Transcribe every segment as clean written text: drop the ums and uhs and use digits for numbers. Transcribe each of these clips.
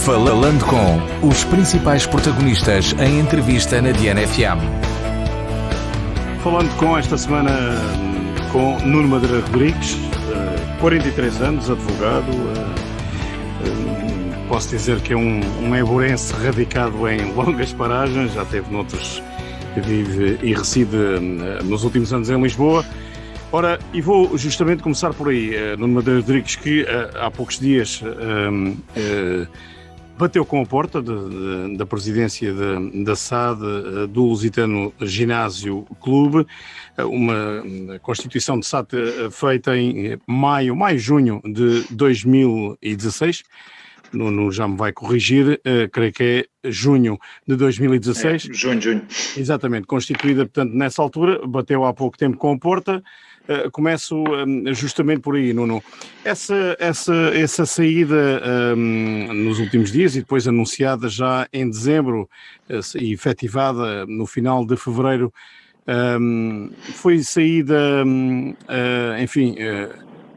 Falando com os principais protagonistas em entrevista na Diana FM. Falando com esta semana com Nuno Madeira Rodrigues, 43 anos, advogado. Posso dizer que é um eiburense radicado em longas paragens, já teve noutros, vive e reside nos últimos anos em Lisboa. Ora, e vou justamente começar por aí, Nuno Madeira Rodrigues, que há poucos dias bateu com a porta da presidência da SAD, do Lusitano Ginásio Clube, uma constituição de SAD feita em maio-junho de 2016, Nuno já me vai corrigir, creio que é junho de 2016. Junho. Exatamente, constituída, portanto, nessa altura, bateu há pouco tempo com a porta. Começo justamente por aí, Nuno. Essa saída nos últimos dias e depois anunciada já em dezembro e efetivada no final de fevereiro, foi saída,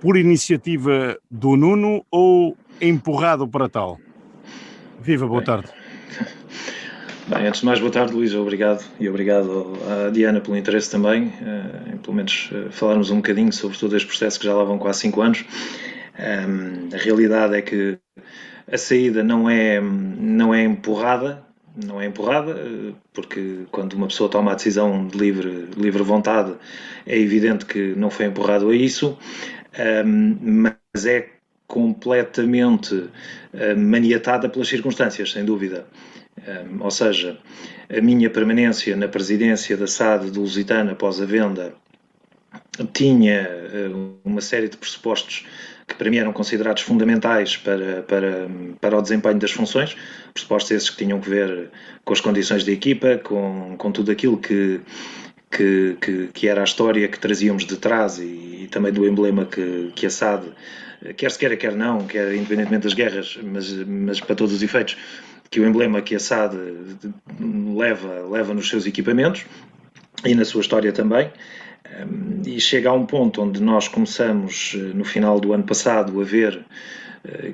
por iniciativa do Nuno ou empurrado para tal? Viva, boa tarde. Bem, antes de mais, boa tarde, Luís, obrigado, e obrigado à Diana pelo interesse também, em pelo menos falarmos um bocadinho sobre todo este processo que já lá vão quase 5 anos. A realidade é que a saída não é empurrada, porque quando uma pessoa toma a decisão de livre vontade, é evidente que não foi empurrado a isso, mas é completamente maniatada pelas circunstâncias, sem dúvida. Ou seja, a minha permanência na presidência da SAD do Lusitano após a venda tinha uma série de pressupostos que para mim eram considerados fundamentais para o desempenho das funções, pressupostos esses que tinham que ver com as condições da equipa, com tudo aquilo que era a história que trazíamos de trás e também do emblema que a SAD, quer se queira, quer não, quer independentemente das guerras, mas para todos os efeitos, que o emblema que a SAD leva nos seus equipamentos e na sua história também. E chega a um ponto onde nós começamos, no final do ano passado, a ver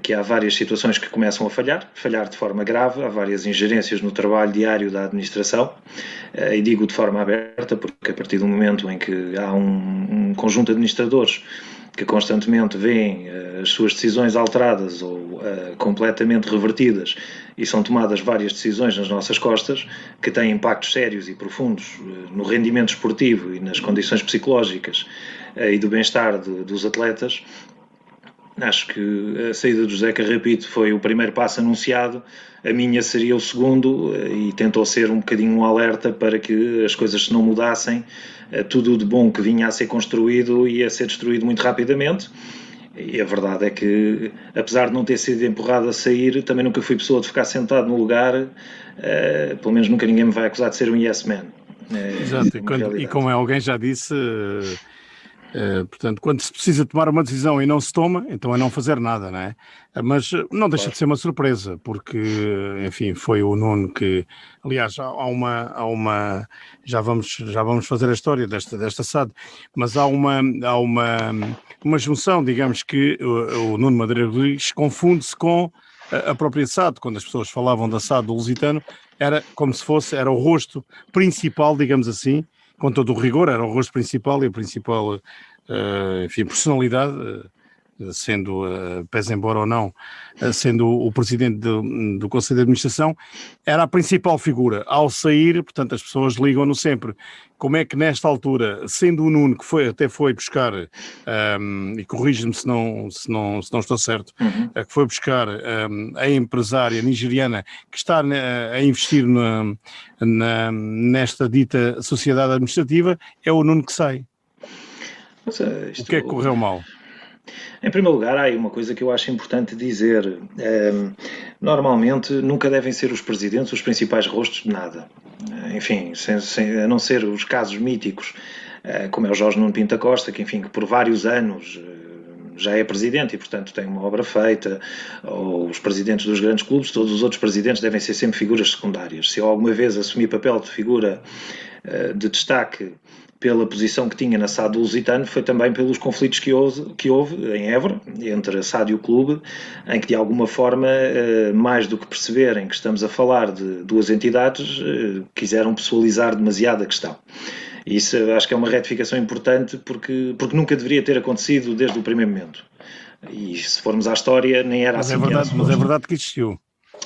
que há várias situações que começam a falhar de forma grave, há várias ingerências no trabalho diário da administração, e digo de forma aberta porque a partir do momento em que há um conjunto de administradores que constantemente veem as suas decisões alteradas ou completamente revertidas e são tomadas várias decisões nas nossas costas que têm impactos sérios e profundos no rendimento esportivo e nas condições psicológicas e do bem-estar dos atletas. Acho que a saída do José Carrapito foi o primeiro passo anunciado, a minha seria o segundo e tentou ser um bocadinho um alerta para que as coisas se não mudassem, tudo de bom que vinha a ser construído ia ser destruído muito rapidamente. E a verdade é que, apesar de não ter sido empurrado a sair, também nunca fui pessoa de ficar sentado no lugar, pelo menos nunca ninguém me vai acusar de ser um yes man. Exato, e como alguém já disse... portanto, quando se precisa tomar uma decisão e não se toma, então é não fazer nada, não é? Mas não deixa de ser uma surpresa, porque, enfim, foi o Nuno que, aliás, já vamos fazer a história desta SAD, mas há uma junção, digamos que o Nuno Madeira Rodrigues confunde-se com a própria SAD. Quando as pessoas falavam da SAD do Lusitano, era como se era o rosto principal, digamos assim, com todo o rigor, era o rosto principal e a principal, personalidade, sendo, pese embora ou não, sendo o presidente do Conselho de Administração, era a principal figura. Ao sair, portanto, as pessoas ligam-no sempre. Como é que nesta altura, sendo o Nuno, que até foi buscar, e corrige-me se não estou certo, que foi buscar a empresária nigeriana que está a investir nesta dita sociedade administrativa, é o Nuno que sai. O que é que correu mal? Em primeiro lugar, há aí uma coisa que eu acho importante dizer. Normalmente, nunca devem ser os presidentes os principais rostos de nada. Enfim, a não ser os casos míticos, como é o Jorge Nuno Pinto da Costa, que por vários anos já é presidente e, portanto, tem uma obra feita, ou os presidentes dos grandes clubes, todos os outros presidentes devem ser sempre figuras secundárias. Se eu alguma vez assumi papel de figura de destaque pela posição que tinha na SAD do Lusitano, foi também pelos conflitos que houve em Évora, entre a SAD e o clube, em que de alguma forma, mais do que perceberem que estamos a falar de duas entidades, quiseram pessoalizar demasiado a questão. E isso acho que é uma retificação importante porque nunca deveria ter acontecido desde o primeiro momento. E se formos à história, nem era assim que era suposto. Mas é verdade que existiu.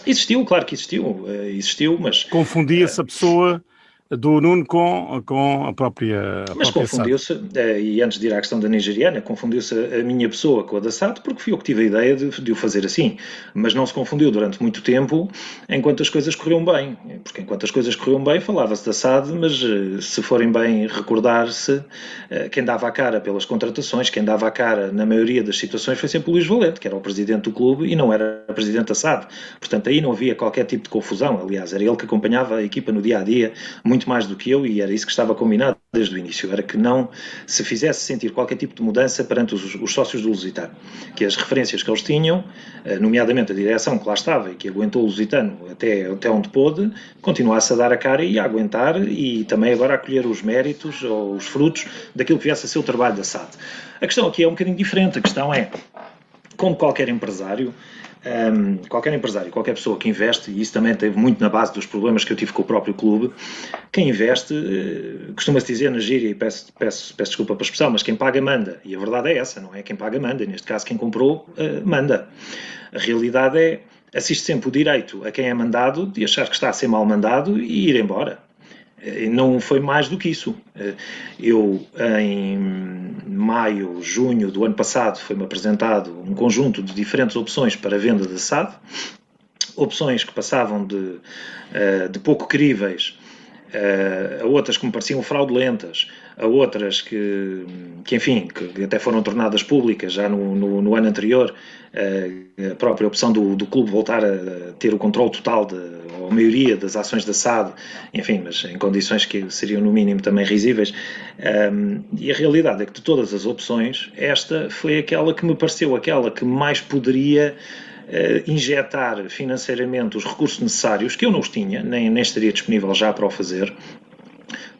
Existiu, claro que existiu, mas... Confundia-se a pessoa do Nuno com a própria Mas confundiu-se, e antes de ir à questão da nigeriana, confundiu-se a minha pessoa com a da SAD, porque fui eu que tive a ideia de o fazer assim. Mas não se confundiu durante muito tempo, enquanto as coisas corriam bem. Porque enquanto as coisas corriam bem, falava-se da SAD, mas se forem bem recordar-se, quem dava a cara pelas contratações, quem dava a cara na maioria das situações foi sempre o Luís Valente, que era o presidente do clube e não era presidente da SAD. Portanto, aí não havia qualquer tipo de confusão. Aliás, era ele que acompanhava a equipa no dia-a-dia, muito mais do que eu, e era isso que estava combinado desde o início, era que não se fizesse sentir qualquer tipo de mudança perante os sócios do Lusitano, que as referências que eles tinham, nomeadamente a direção que lá estava e que aguentou o Lusitano até onde pôde, continuasse a dar a cara e a aguentar, e também agora a colher os méritos ou os frutos daquilo que viesse a ser o trabalho da SAD. A questão aqui é um bocadinho diferente, a questão é, como qualquer empresário, qualquer pessoa que investe, e isso também teve muito na base dos problemas que eu tive com o próprio clube, quem investe, costuma-se dizer na gíria, e peço desculpa pela expressão, mas quem paga manda, e a verdade é essa, não é quem paga manda, neste caso quem comprou manda. A realidade é, assiste sempre o direito a quem é mandado de achar que está a ser mal mandado e ir embora. Não foi mais do que isso. Eu, em maio, junho do ano passado, foi-me apresentado um conjunto de diferentes opções para a venda da SAD, opções que passavam de pouco críveis a outras que me pareciam fraudulentas, a outras que até foram tornadas públicas já no ano anterior, a própria opção do clube voltar a ter o controle total ou a maioria das ações da SAD, enfim, mas em condições que seriam no mínimo também risíveis, e a realidade é que de todas as opções, esta foi aquela que me pareceu aquela que mais poderia injetar financeiramente os recursos necessários, que eu não os tinha, nem estaria disponível já para o fazer,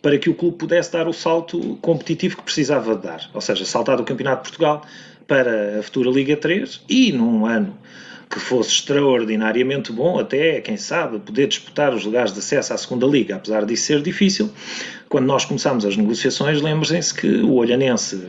para que o clube pudesse dar o salto competitivo que precisava de dar, ou seja, saltar do Campeonato de Portugal para a futura Liga 3 e num ano que fosse extraordinariamente bom, até, quem sabe, poder disputar os lugares de acesso à segunda Liga, apesar disso ser difícil. Quando nós começámos as negociações, lembrem-se que o Olhanense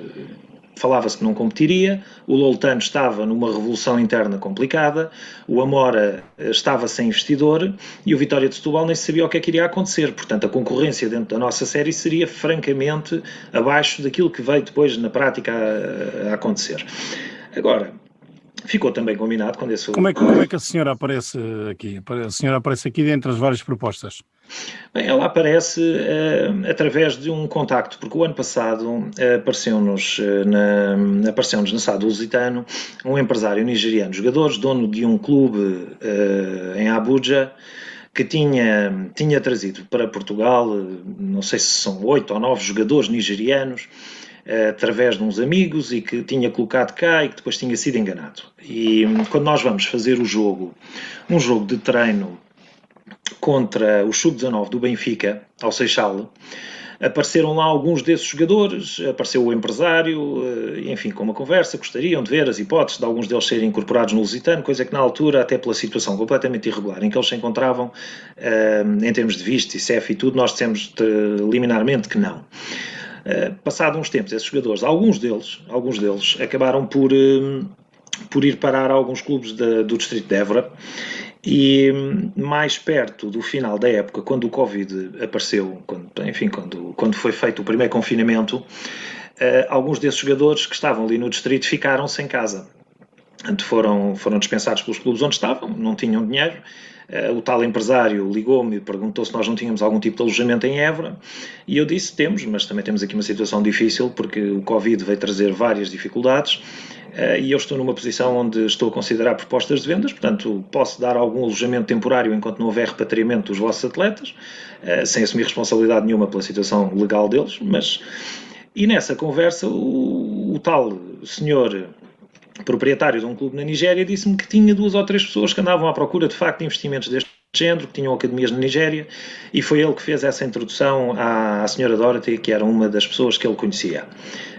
falava-se que não competiria, o Loutano estava numa revolução interna complicada, o Amora estava sem investidor e o Vitória de Setúbal nem sabia o que é que iria acontecer. Portanto, a concorrência dentro da nossa série seria francamente abaixo daquilo que veio depois na prática a acontecer. Agora, ficou também combinado quando esse... Como é que a senhora aparece aqui? A senhora aparece aqui dentre as várias propostas? Bem, ela aparece através de um contacto, porque o ano passado apareceu-nos na SAD do Lusitano um empresário nigeriano, jogadores, dono de um clube em Abuja, que tinha trazido para Portugal, não sei se são 8 ou 9 jogadores nigerianos, através de uns amigos, e que tinha colocado cá e que depois tinha sido enganado. E quando nós vamos fazer um jogo de treino contra o Sub-19 do Benfica, ao Seixal, apareceram lá alguns desses jogadores, apareceu o empresário, enfim, com uma conversa, gostariam de ver as hipóteses de alguns deles serem incorporados no Lusitano, coisa que na altura, até pela situação completamente irregular em que eles se encontravam, em termos de visto e CEF e tudo, nós dissemos liminarmente que não. Passado uns tempos, esses jogadores, alguns deles acabaram por ir parar a alguns clubes do distrito de Évora, e mais perto do final da época, quando o Covid apareceu, quando foi feito o primeiro confinamento, alguns desses jogadores que estavam ali no distrito ficaram sem casa. Portanto, foram dispensados pelos clubes onde estavam, não tinham dinheiro. O tal empresário ligou-me e perguntou se nós não tínhamos algum tipo de alojamento em Évora, e eu disse: temos, mas também temos aqui uma situação difícil, porque o Covid veio trazer várias dificuldades, e eu estou numa posição onde estou a considerar propostas de vendas, portanto posso dar algum alojamento temporário enquanto não houver repatriamento dos vossos atletas, sem assumir responsabilidade nenhuma pela situação legal deles, e nessa conversa o tal senhor proprietário de um clube na Nigéria disse-me que tinha 2 ou 3 pessoas que andavam à procura de facto de investimentos deste género, que tinham academias na Nigéria, e foi ele que fez essa introdução à senhora Dorothy, que era uma das pessoas que ele conhecia,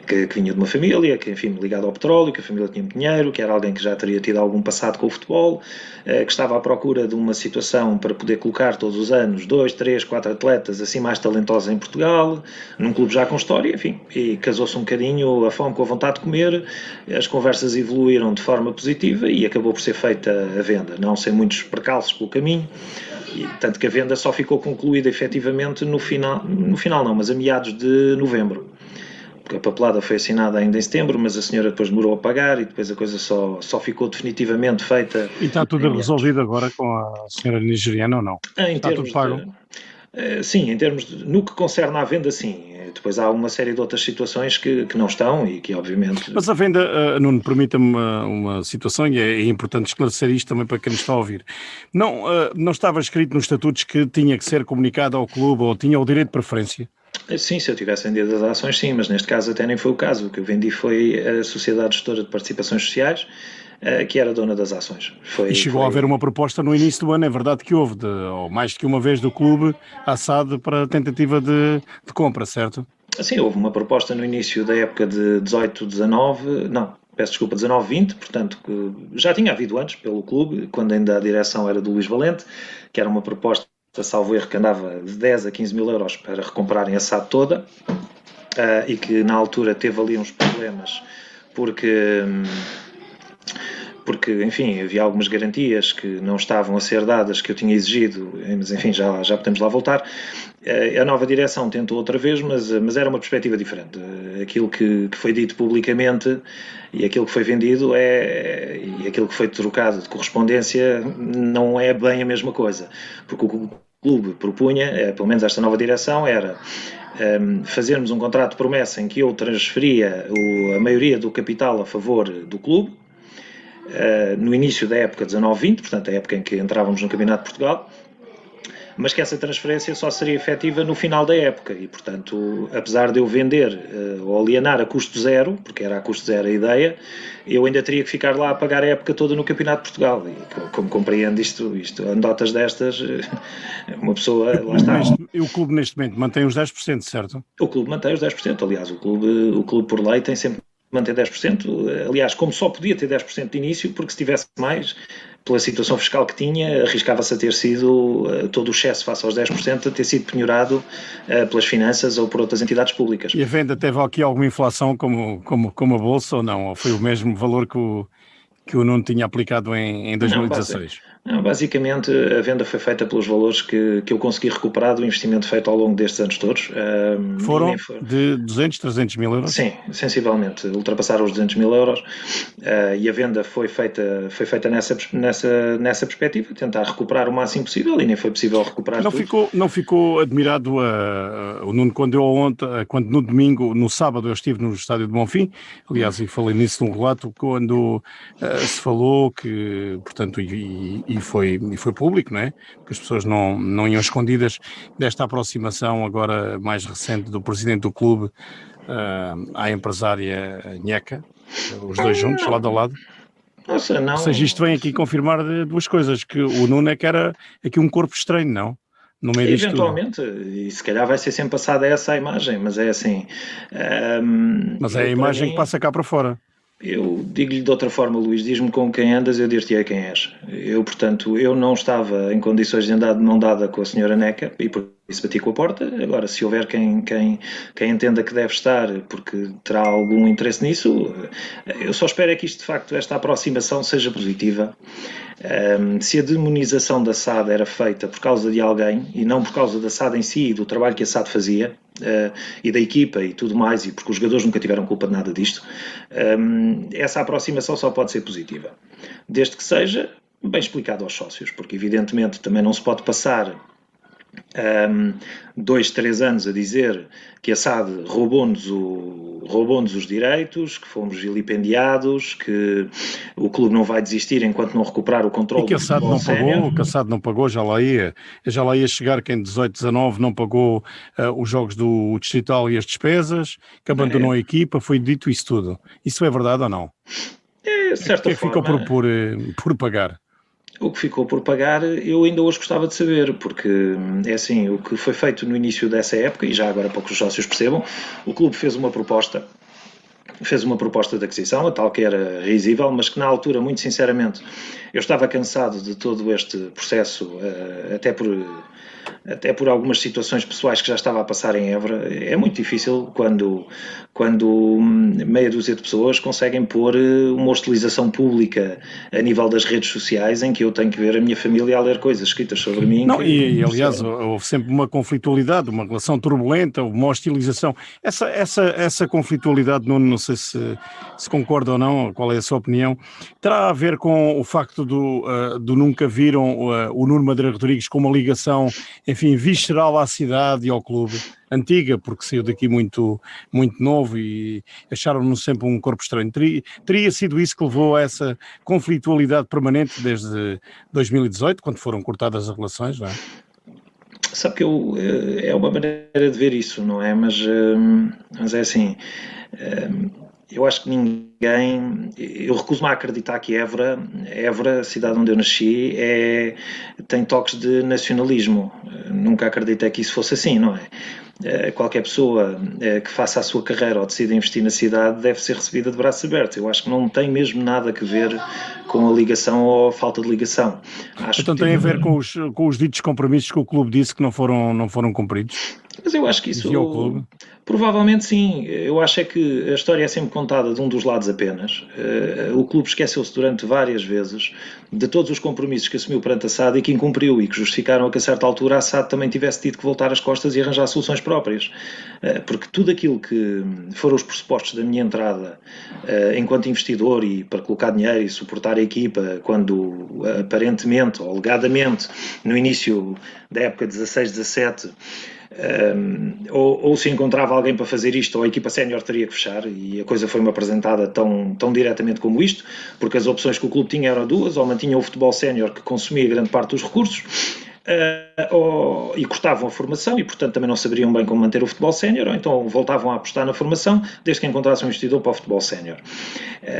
que vinha de uma família, que enfim, ligada ao petróleo, que a família tinha muito dinheiro, que era alguém que já teria tido algum passado com o futebol, que estava à procura de uma situação para poder colocar todos os anos 2, 3, 4 atletas assim mais talentosos em Portugal, num clube já com história, enfim, e casou-se um bocadinho a fome com a vontade de comer, as conversas evoluíram de forma positiva e acabou por ser feita a venda, não sem muitos percalços pelo caminho, e tanto que a venda só ficou concluída efetivamente no final não, mas a meados de novembro. Porque a papelada foi assinada ainda em setembro, mas a senhora depois demorou a pagar e depois a coisa só ficou definitivamente feita. E está tudo resolvido agora com a senhora nigeriana ou não? Está tudo pago? Sim, no que concerne à venda, sim. Depois há uma série de outras situações que não estão e que obviamente... Mas a venda, Nuno, permita-me uma situação e é importante esclarecer isto também para quem nos está a ouvir. Não estava escrito nos estatutos que tinha que ser comunicado ao clube ou tinha o direito de preferência? Sim, se eu tivesse vendido as ações, sim, mas neste caso até nem foi o caso. O que eu vendi foi a Sociedade Gestora de Participações Sociais, que era dona das ações. E chegou a haver uma proposta no início do ano, é verdade que houve, ou mais de que uma vez do clube, à SAD para tentativa de compra, certo? Sim, houve uma proposta no início da época de 19-20, portanto, que já tinha havido antes pelo clube, quando ainda a direção era do Luís Valente, que era uma proposta, salvo erro, que andava de 10 a 15 mil euros para recomprarem a SAD toda, e que na altura teve ali uns problemas, porque enfim, havia algumas garantias que não estavam a ser dadas, que eu tinha exigido, mas enfim, já podemos lá voltar. A nova direção tentou outra vez, mas era uma perspectiva diferente. Aquilo que foi dito publicamente e aquilo que foi vendido e aquilo que foi trocado de correspondência não é bem a mesma coisa, porque o que o clube propunha, pelo menos esta nova direção, era fazermos um contrato de promessa em que eu transferia a maioria do capital a favor do clube, no início da época 19-20, portanto a época em que entrávamos no Campeonato de Portugal, mas que essa transferência só seria efetiva no final da época e, portanto, apesar de eu vender ou alienar a custo zero, porque era a custo zero a ideia, eu ainda teria que ficar lá a pagar a época toda no Campeonato de Portugal. E como compreendo isto anedotas destas, uma pessoa, lá está. O clube neste momento mantém os 10%, certo? O clube mantém os 10%, aliás, o clube por lei tem sempre manter 10%, aliás, como só podia ter 10% de início, porque se tivesse mais, pela situação fiscal que tinha, arriscava-se a ter sido todo o excesso face aos 10% a ter sido penhorado pelas finanças ou por outras entidades públicas. E a venda teve aqui alguma inflação como a Bolsa ou não? Ou foi o mesmo valor que o Nuno tinha aplicado em 2016? Não, basicamente a venda foi feita pelos valores que eu consegui recuperar do investimento feito ao longo destes anos todos. Foram de 200, 300 mil euros? Sim, sensivelmente, ultrapassaram os 200 mil euros e a venda foi feita nessa perspectiva, tentar recuperar o máximo possível e nem foi possível recuperar tudo. Não ficou admirado o Nuno quando no domingo, no sábado eu estive no estádio de Bonfim, aliás, e falei nisso num relato, quando se falou que, portanto, e foi público, não é? Porque as pessoas não iam escondidas desta aproximação agora mais recente do presidente do clube à empresária Nheca, os dois juntos, lado a lado. Nossa, não. Ou seja, isto vem aqui confirmar duas coisas, que o Nuno é que era aqui um corpo estranho, não? No meio disto eventualmente, e se calhar vai ser sempre passada essa imagem, mas é assim... mas é a imagem que passa cá para fora. Eu digo-lhe de outra forma, Luís, diz-me com quem andas, eu dir-te-ei quem és. Portanto, eu não estava em condições de andar de mão dada com a senhora Neca e por isso bati com a porta. Agora, se houver quem entenda que deve estar porque terá algum interesse nisso, eu só espero é que isto, de facto, esta aproximação seja positiva. Se a demonização da SAD era feita por causa de alguém e não por causa da SAD em si e do trabalho que a SAD fazia e da equipa e tudo mais, e porque os jogadores nunca tiveram culpa de nada disto, essa aproximação só pode ser positiva, desde que seja bem explicado aos sócios, porque evidentemente também não se pode passar 2, 3 anos a dizer que a SAD roubou-nos os direitos, que fomos vilipendiados, que o clube não vai desistir enquanto não recuperar o controle. E que a SAD não pagou, já lá ia chegar que em 18, 19 não pagou os jogos do Distrital e as despesas, que abandonou a equipa, foi dito isso tudo. Isso é verdade ou não? De certa forma. Ficou por pagar? O que ficou por pagar, eu ainda hoje gostava de saber, porque é assim, o que foi feito no início dessa época, e já agora para que os sócios percebam, o clube fez uma proposta de aquisição, a tal que era risível, mas que na altura, muito sinceramente, eu estava cansado de todo este processo, até por algumas situações pessoais que já estava a passar em Évora. É muito difícil quando meia dúzia de pessoas conseguem pôr uma hostilização pública a nível das redes sociais, em que eu tenho que ver a minha família a ler coisas escritas sobre mim Não, que, aliás, houve sempre uma conflitualidade, uma relação turbulenta, uma hostilização. Essa conflitualidade, Nuno, não sei se concorda ou não, qual é a sua opinião, terá a ver com o facto do nunca viram o Nuno Madeira Rodrigues com uma ligação, enfim, visceral à cidade e ao clube, antiga, porque saiu daqui muito, muito novo e acharam-no sempre um corpo estranho. Teria sido isso que levou a essa conflitualidade permanente desde 2018, quando foram cortadas as relações, não é? sabe que é uma maneira de ver isso, não é? Mas é assim, eu acho que eu recuso-me a acreditar que Évora, a cidade onde eu nasci, tem toques de nacionalismo. Nunca acreditei que isso fosse assim, não é? Qualquer pessoa que faça a sua carreira ou decida investir na cidade deve ser recebida de braços abertos. Eu acho que não tem mesmo nada a ver com a ligação ou a falta de ligação. Então tem a ver com os ditos compromissos que o clube disse que não foram cumpridos? Mas eu acho que Dizia ao isso, clube? provavelmente sim. Eu acho é que a história é sempre contada de um dos lados apenas. O clube esqueceu-se durante várias vezes de todos os compromissos que assumiu perante a SAD e que incumpriu e que justificaram a que a certa altura a SAD também tivesse tido que voltar às costas e arranjar soluções próprias. Porque tudo aquilo que foram os pressupostos da minha entrada enquanto investidor e para colocar dinheiro e suportar a equipa quando aparentemente ou alegadamente no início da época 16-17 ou se encontrava alguém para fazer isto, ou a equipa sénior teria que fechar, e a coisa foi-me apresentada tão diretamente como isto, porque as opções que o clube tinha eram duas: ou mantinha o futebol sénior, que consumia grande parte dos recursos, e cortavam a formação e, portanto, também não saberiam bem como manter o futebol sénior, ou então voltavam a apostar na formação, desde que encontrassem um investidor para o futebol sénior.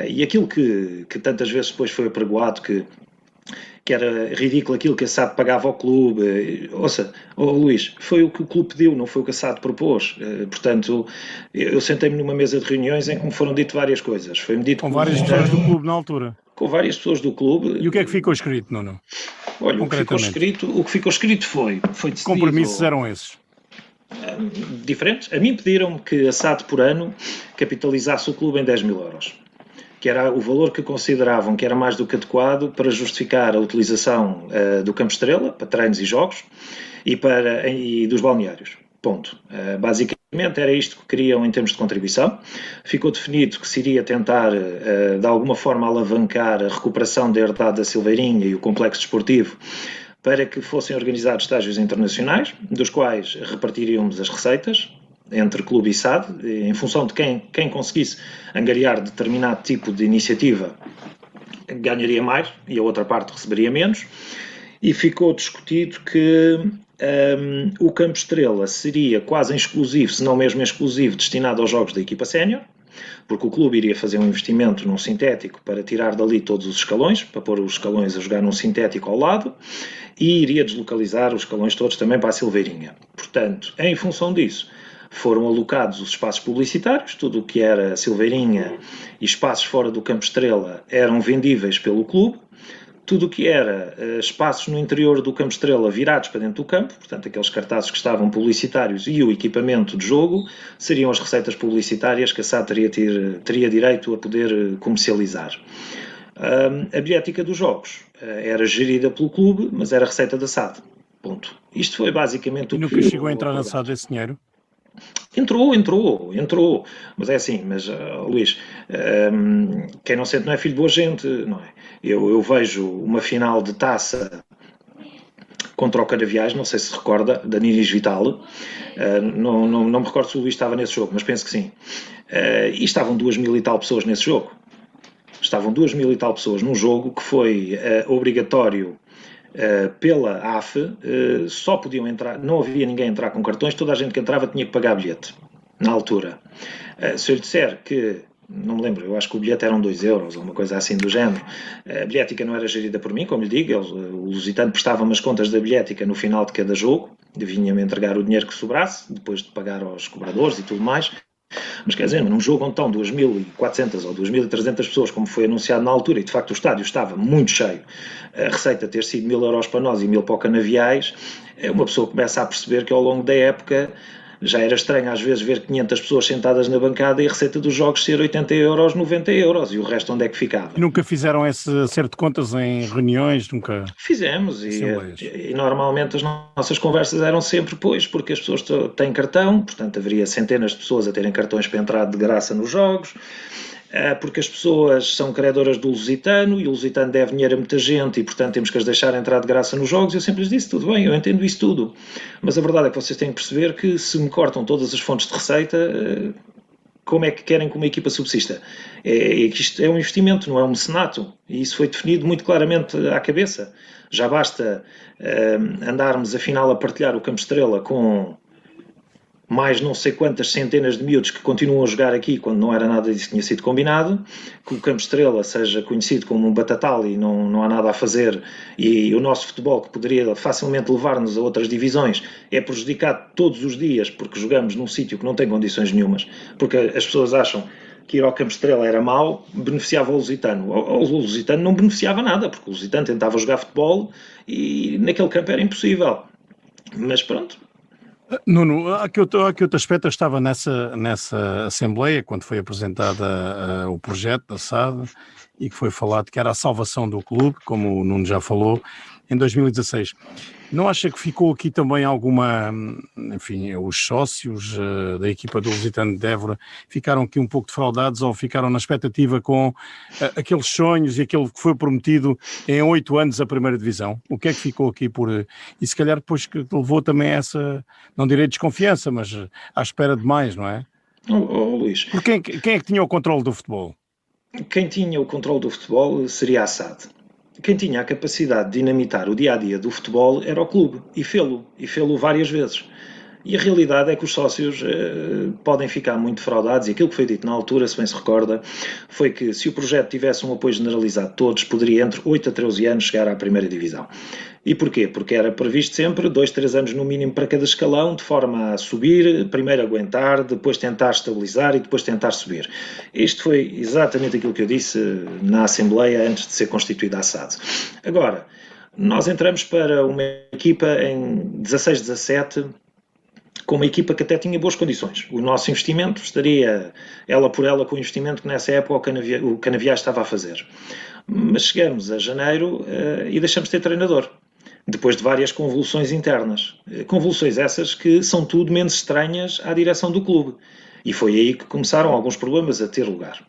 E aquilo que tantas vezes depois foi apregoado, que era ridículo aquilo que a SAD pagava ao clube. Ouça, Luís, foi o que o clube pediu, não foi o que a SAD propôs. Portanto, eu sentei-me numa mesa de reuniões em que me foram dito várias coisas. Foi-me dito Com várias pessoas do clube na altura. Com várias pessoas do clube. E o que é que ficou escrito, Nuno? Olha, o que ficou escrito foi decidido. Compromissos eram esses? Diferentes. A mim pediram-me que a SAD por ano capitalizasse o clube em 10 mil euros. Que era o valor que consideravam que era mais do que adequado para justificar a utilização do Campo Estrela, para treinos e jogos, e dos balneários. Ponto. Basicamente era isto que queriam em termos de contribuição. Ficou definido que se iria tentar, de alguma forma, alavancar a recuperação da herdade da Silveirinha e o complexo desportivo para que fossem organizados estágios internacionais, dos quais repartiríamos as receitas entre clube e SAD, em função de quem conseguisse angariar determinado tipo de iniciativa ganharia mais e a outra parte receberia menos, e ficou discutido que o Campo Estrela seria quase exclusivo, se não mesmo exclusivo, destinado aos jogos da equipa sénior, porque o clube iria fazer um investimento num sintético para tirar dali todos os escalões, para pôr os escalões a jogar num sintético ao lado, e iria deslocalizar os escalões todos também para a Silveirinha. Portanto, em função disso, foram alocados os espaços publicitários, tudo o que era Silveirinha e espaços fora do Campo Estrela eram vendíveis pelo clube, tudo o que era espaços no interior do Campo Estrela virados para dentro do campo, portanto aqueles cartazes que estavam publicitários e o equipamento de jogo, seriam as receitas publicitárias que a SAD teria direito a poder comercializar. A bilhética dos jogos era gerida pelo clube, mas era receita da SAD. Ponto. Isto foi basicamente o que... E nunca chegou a entrar na SAD esse dinheiro? Entrou, mas é assim, Luís, quem não sente não é filho de boa gente, não é? Eu vejo uma final de taça contra o Canaviais, não sei se recorda, da Ninis Vital, não me recordo se o Luís estava nesse jogo, mas penso que sim, e estavam 2.000 e tal pessoas nesse jogo, num jogo que foi obrigatório pela AF, só podiam entrar, não havia ninguém a entrar com cartões, toda a gente que entrava tinha que pagar bilhete, na altura. Se eu lhe disser que não me lembro, eu acho que o bilhete eram 2 euros, ou uma coisa assim do género. A bilhética não era gerida por mim, como lhe digo, o Lusitano prestava-me as contas da bilhética no final de cada jogo, vinha-me entregar o dinheiro que sobrasse, depois de pagar aos cobradores e tudo mais. Mas quer dizer, num jogo onde estão 2.400 ou 2.300 pessoas, como foi anunciado na altura, e de facto o estádio estava muito cheio, a receita ter sido 1.000 euros para nós e 1.000 para o Canaviais, uma pessoa começa a perceber que ao longo da época já era estranho às vezes ver 500 pessoas sentadas na bancada e a receita dos jogos ser 80 euros, 90 euros, e o resto onde é que ficava? E nunca fizeram esse acerto de contas em reuniões, nunca Fizemos assembleias? e normalmente as nossas conversas eram sempre, pois, porque as pessoas têm cartão, portanto haveria centenas de pessoas a terem cartões para entrar de graça nos jogos, porque as pessoas são credoras do Lusitano e o Lusitano deve dinheiro a muita gente e, portanto, temos que as deixar entrar de graça nos jogos. Eu sempre lhes disse, tudo bem, eu entendo isso tudo, mas a verdade é que vocês têm que perceber que se me cortam todas as fontes de receita, como é que querem que uma equipa subsista? Que isto é um investimento, não é um mecenato, e isso foi definido muito claramente à cabeça. Já basta andarmos, afinal, a partilhar o Campo Estrela com mais não sei quantas centenas de miúdos que continuam a jogar aqui quando não era nada disso que tinha sido combinado, que o Campo Estrela seja conhecido como um batatal e não há nada a fazer, e o nosso futebol, que poderia facilmente levar-nos a outras divisões, é prejudicado todos os dias porque jogamos num sítio que não tem condições nenhumas, porque as pessoas acham que ir ao Campo Estrela era mau, beneficiava o Lusitano. O Lusitano não beneficiava nada, porque o Lusitano tentava jogar futebol e naquele campo era impossível. Mas pronto. Nuno, há que outro aspecto. Eu estava nessa assembleia quando foi apresentada o projeto da SAD e que foi falado que era a salvação do clube, como o Nuno já falou, em 2016. Não acha que ficou aqui também alguma, enfim, os sócios da equipa do Lusitano de Évora ficaram aqui um pouco defraudados ou ficaram na expectativa com aqueles sonhos e aquilo que foi prometido em 8 anos a primeira divisão? O que é que ficou aqui por... E se calhar depois que levou também essa, não direi desconfiança, mas à espera de mais, não é? Luís. Porque quem é que tinha o controle do futebol? Quem tinha o controle do futebol seria a SAD. Quem tinha a capacidade de dinamitar o dia-a-dia do futebol era o clube, e fê-lo várias vezes. E a realidade é que os sócios podem ficar muito defraudados, e aquilo que foi dito na altura, se bem se recorda, foi que se o projeto tivesse um apoio generalizado de todos, poderia entre 8 a 13 anos chegar à primeira divisão. E porquê? Porque era previsto sempre 2, 3 anos no mínimo para cada escalão, de forma a subir, primeiro aguentar, depois tentar estabilizar e depois tentar subir. Isto foi exatamente aquilo que eu disse na Assembleia antes de ser constituída a SAD. Agora, nós entramos para uma equipa em 16-17, com uma equipa que até tinha boas condições. O nosso investimento estaria ela por ela com o investimento que nessa época o Canaviais estava a fazer. Mas chegamos a janeiro e deixamos de ter treinador, depois de várias convulsões internas. Convulsões essas que são tudo menos estranhas à direção do clube. E foi aí que começaram alguns problemas a ter lugar.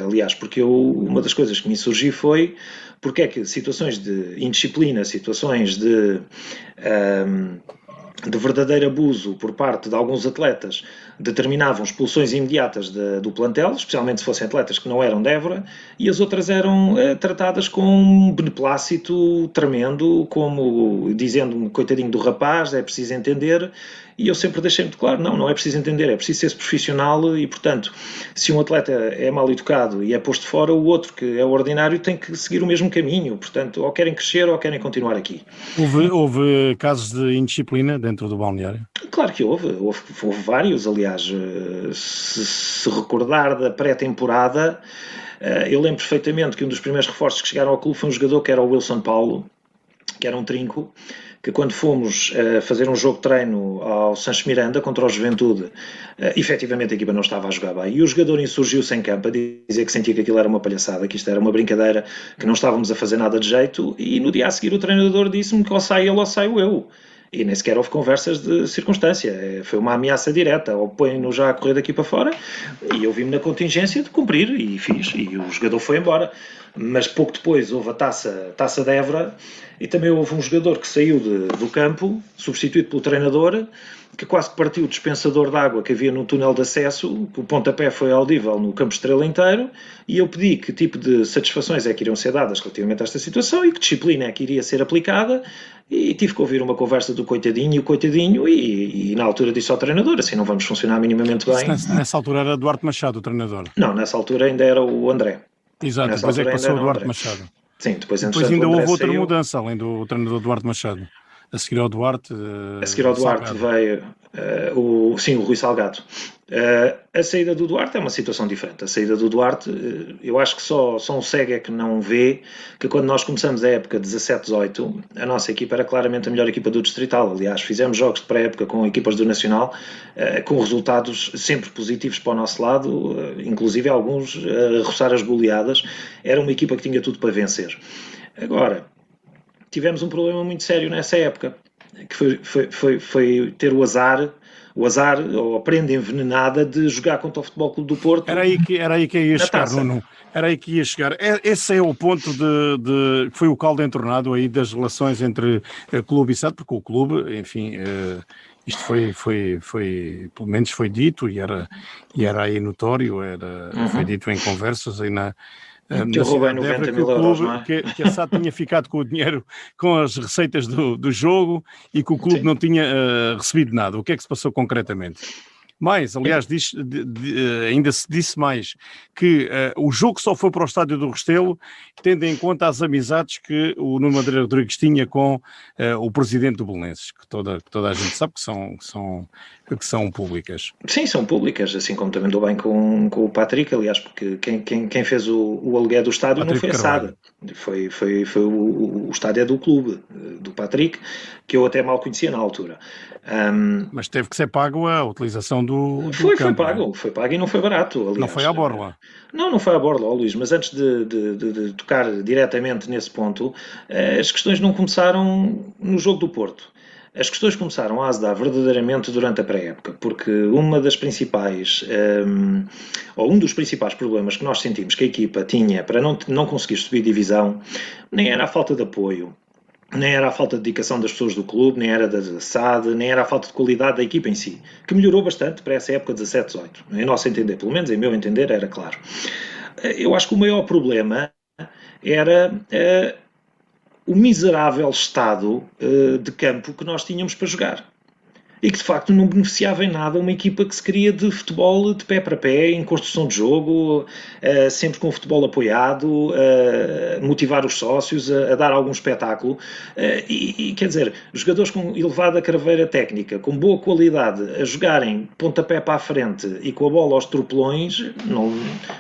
Aliás, porque uma das coisas que me surgiu foi porque é que situações de indisciplina, situações de verdadeiro abuso por parte de alguns atletas determinavam expulsões imediatas do plantel, especialmente se fossem atletas que não eram de Évora, e as outras eram tratadas com um beneplácito tremendo, como dizendo, coitadinho do rapaz, é preciso entender, e eu sempre deixei muito claro, não é preciso entender, é preciso ser profissional e, portanto, se um atleta é mal educado e é posto fora, o outro, que é o ordinário, tem que seguir o mesmo caminho, portanto, ou querem crescer ou querem continuar aqui. Houve casos de indisciplina dentro do balneário? Claro que houve vários, aliás, se recordar da pré-temporada, eu lembro perfeitamente que um dos primeiros reforços que chegaram ao clube foi um jogador que era o Wilson Paulo, que era um trinco, que quando fomos fazer um jogo de treino ao Sancho Miranda contra o Juventude, efetivamente a equipa não estava a jogar bem, e o jogador insurgiu-se em campo a dizer que sentia que aquilo era uma palhaçada, que isto era uma brincadeira, que não estávamos a fazer nada de jeito, e no dia a seguir o treinador disse-me que ou sai ele ou saio eu. E nem sequer houve conversas de circunstância, foi uma ameaça direta, ou põe-no já a correr daqui para fora, e eu vi-me na contingência de cumprir, e fiz, e o jogador foi embora. mas pouco depois houve a Taça de Évora e também houve um jogador que saiu do campo, substituído pelo treinador, que quase que partiu o dispensador de água que havia no túnel de acesso, que o pontapé foi audível no Campo Estrela inteiro, e eu pedi que tipo de satisfações é que iriam ser dadas relativamente a esta situação e que disciplina é que iria ser aplicada, e tive que ouvir uma conversa do coitadinho, e na altura disse ao treinador, assim não vamos funcionar minimamente bem. Nessa altura era Duarte Machado, o treinador. Não, nessa altura ainda era o André. Exato, depois é que passou o Duarte Machado. Sim, depois ainda houve outra mudança, além do treinador Duarte Machado. A seguir ao Duarte... A seguir ao Duarte veio o Rui Salgado. A saída do Duarte é uma situação diferente. A saída do Duarte, eu acho que só um cego é que não vê que quando nós começamos a época 17-18, a nossa equipa era claramente a melhor equipa do Distrital. Aliás, fizemos jogos de pré-época com equipas do Nacional, com resultados sempre positivos para o nosso lado, inclusive alguns a roçar as goleadas. Era uma equipa que tinha tudo para vencer. Agora, tivemos um problema muito sério nessa época, que foi ter o azar ou a prenda envenenada de jogar contra o Futebol Clube do Porto. Era aí que ia chegar, Nuno. Era aí que ia chegar. Esse é o ponto que foi o caldo entornado aí das relações entre clube e SAD, porque o clube, enfim, isto foi pelo menos foi dito e era aí notório, foi dito em conversas aí na roubei 90 mil euros, não é? Que a SAD tinha ficado com o dinheiro, com as receitas do jogo e que o clube não tinha recebido nada. O que é que se passou concretamente? Mais, aliás, ainda se disse mais que o jogo só foi para o estádio do Restelo, tendo em conta as amizades que o Nuno Madeira Rodrigues tinha com o presidente do Belenenses, que toda a gente sabe que são públicas. Sim, são públicas, assim como também dou bem com o Patrick, aliás, porque quem fez o aluguer do estádio Patrick não foi a SAD, foi o estádio do clube, do Patrick, que eu até mal conhecia na altura. Mas teve que ser pago a utilização do campo. Foi pago e não foi barato, aliás. Não foi à borla. Não foi à borla, Luís, mas antes de tocar diretamente nesse ponto, as questões não começaram no jogo do Porto. As questões começaram a azedar verdadeiramente durante a pré-época, porque uma das principais, ou um dos principais problemas que nós sentimos que a equipa tinha para não conseguir subir divisão, nem era a falta de apoio, nem era a falta de dedicação das pessoas do clube, nem era da SAD, nem era a falta de qualidade da equipa em si, que melhorou bastante para essa época 17-18. Em nosso entender, pelo menos em meu entender, era claro. Eu acho que o maior problema era o miserável estado de campo que nós tínhamos para jogar. E que de facto não beneficiava em nada uma equipa que se queria de futebol de pé para pé, em construção de jogo, sempre com o futebol apoiado, motivar os sócios, a dar algum espetáculo. E quer dizer, jogadores com elevada craveira técnica, com boa qualidade, a jogarem pontapé para a frente e com a bola aos tropelões,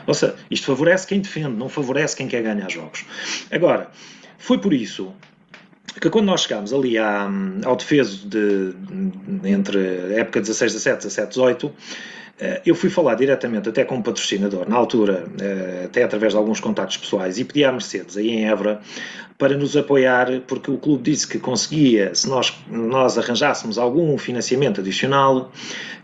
ou seja, isto favorece quem defende, não favorece quem quer ganhar jogos. Agora, foi por isso que quando nós chegámos ali ao defeso entre a época 16-17, 17-18, eu fui falar diretamente até com um patrocinador, na altura, até através de alguns contactos pessoais, e pedi à Mercedes, aí em Évora, para nos apoiar, porque o clube disse que conseguia, se nós arranjássemos algum financiamento adicional,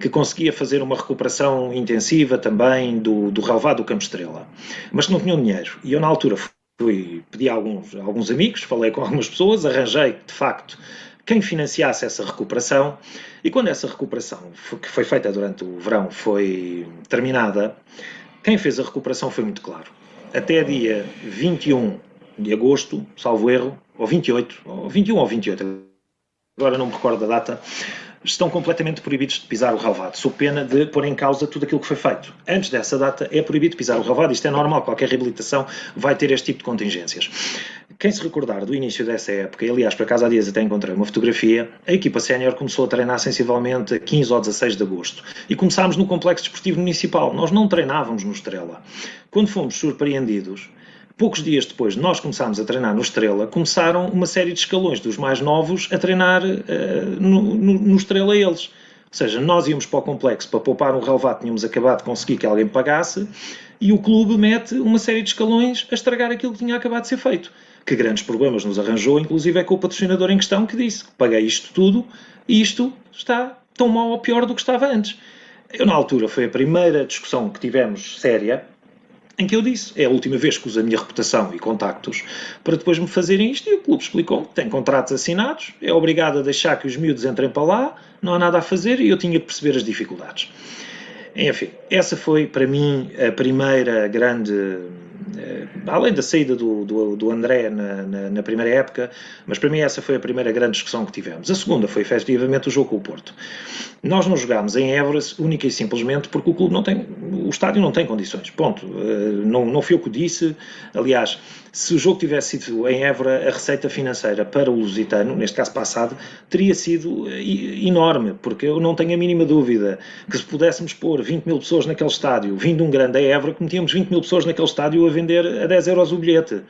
que conseguia fazer uma recuperação intensiva também do relvado do Campo Estrela, mas que não tinham dinheiro. E eu, na altura, pedi a alguns amigos, falei com algumas pessoas, arranjei, de facto, quem financiasse essa recuperação, e quando essa recuperação, que foi feita durante o verão, foi terminada, quem fez a recuperação foi muito claro. Até dia 21 de agosto, salvo erro, ou 28, ou 21 ou 28, agora não me recordo da data, estão completamente proibidos de pisar o relvado, sob pena de pôr em causa tudo aquilo que foi feito. Antes dessa data é proibido pisar o relvado, isto é normal, qualquer reabilitação vai ter este tipo de contingências. Quem se recordar do início dessa época, e aliás, por acaso há dias até encontrei uma fotografia, a equipa sénior começou a treinar sensivelmente a 15 ou 16 de agosto. E começámos no Complexo Desportivo Municipal, nós não treinávamos no Estrela. Quando fomos surpreendidos, poucos dias depois de nós começarmos a treinar no Estrela, começaram uma série de escalões dos mais novos a treinar no Estrela eles. Ou seja, nós íamos para o complexo para poupar um relvado, tínhamos acabado de conseguir que alguém pagasse, e o clube mete uma série de escalões a estragar aquilo que tinha acabado de ser feito. Que grandes problemas nos arranjou, inclusive é com o patrocinador em questão que disse: paguei isto tudo e isto está tão mal ou pior do que estava antes. Eu, na altura, foi a primeira discussão que tivemos séria, em que eu disse, é a última vez que uso a minha reputação e contactos para depois me fazerem isto, e o clube explicou que tem contratos assinados, é obrigado a deixar que os miúdos entrem para lá, não há nada a fazer e eu tinha que perceber as dificuldades. Enfim, essa foi para mim a primeira grande, além da saída do André na primeira época, mas para mim essa foi a primeira grande discussão que tivemos. A segunda foi efetivamente o jogo com o Porto. Nós não jogámos em Évora única e simplesmente porque o clube não tem, o estádio não tem condições, ponto. Não fui eu que o disse, aliás, se o jogo tivesse sido em Évora, a receita financeira para o Lusitano, neste caso passado, teria sido enorme, porque eu não tenho a mínima dúvida que se pudéssemos pôr 20 mil pessoas naquele estádio, vindo um grande a Évora, que metíamos 20 mil pessoas naquele estádio a vender a 10 euros o bilhete.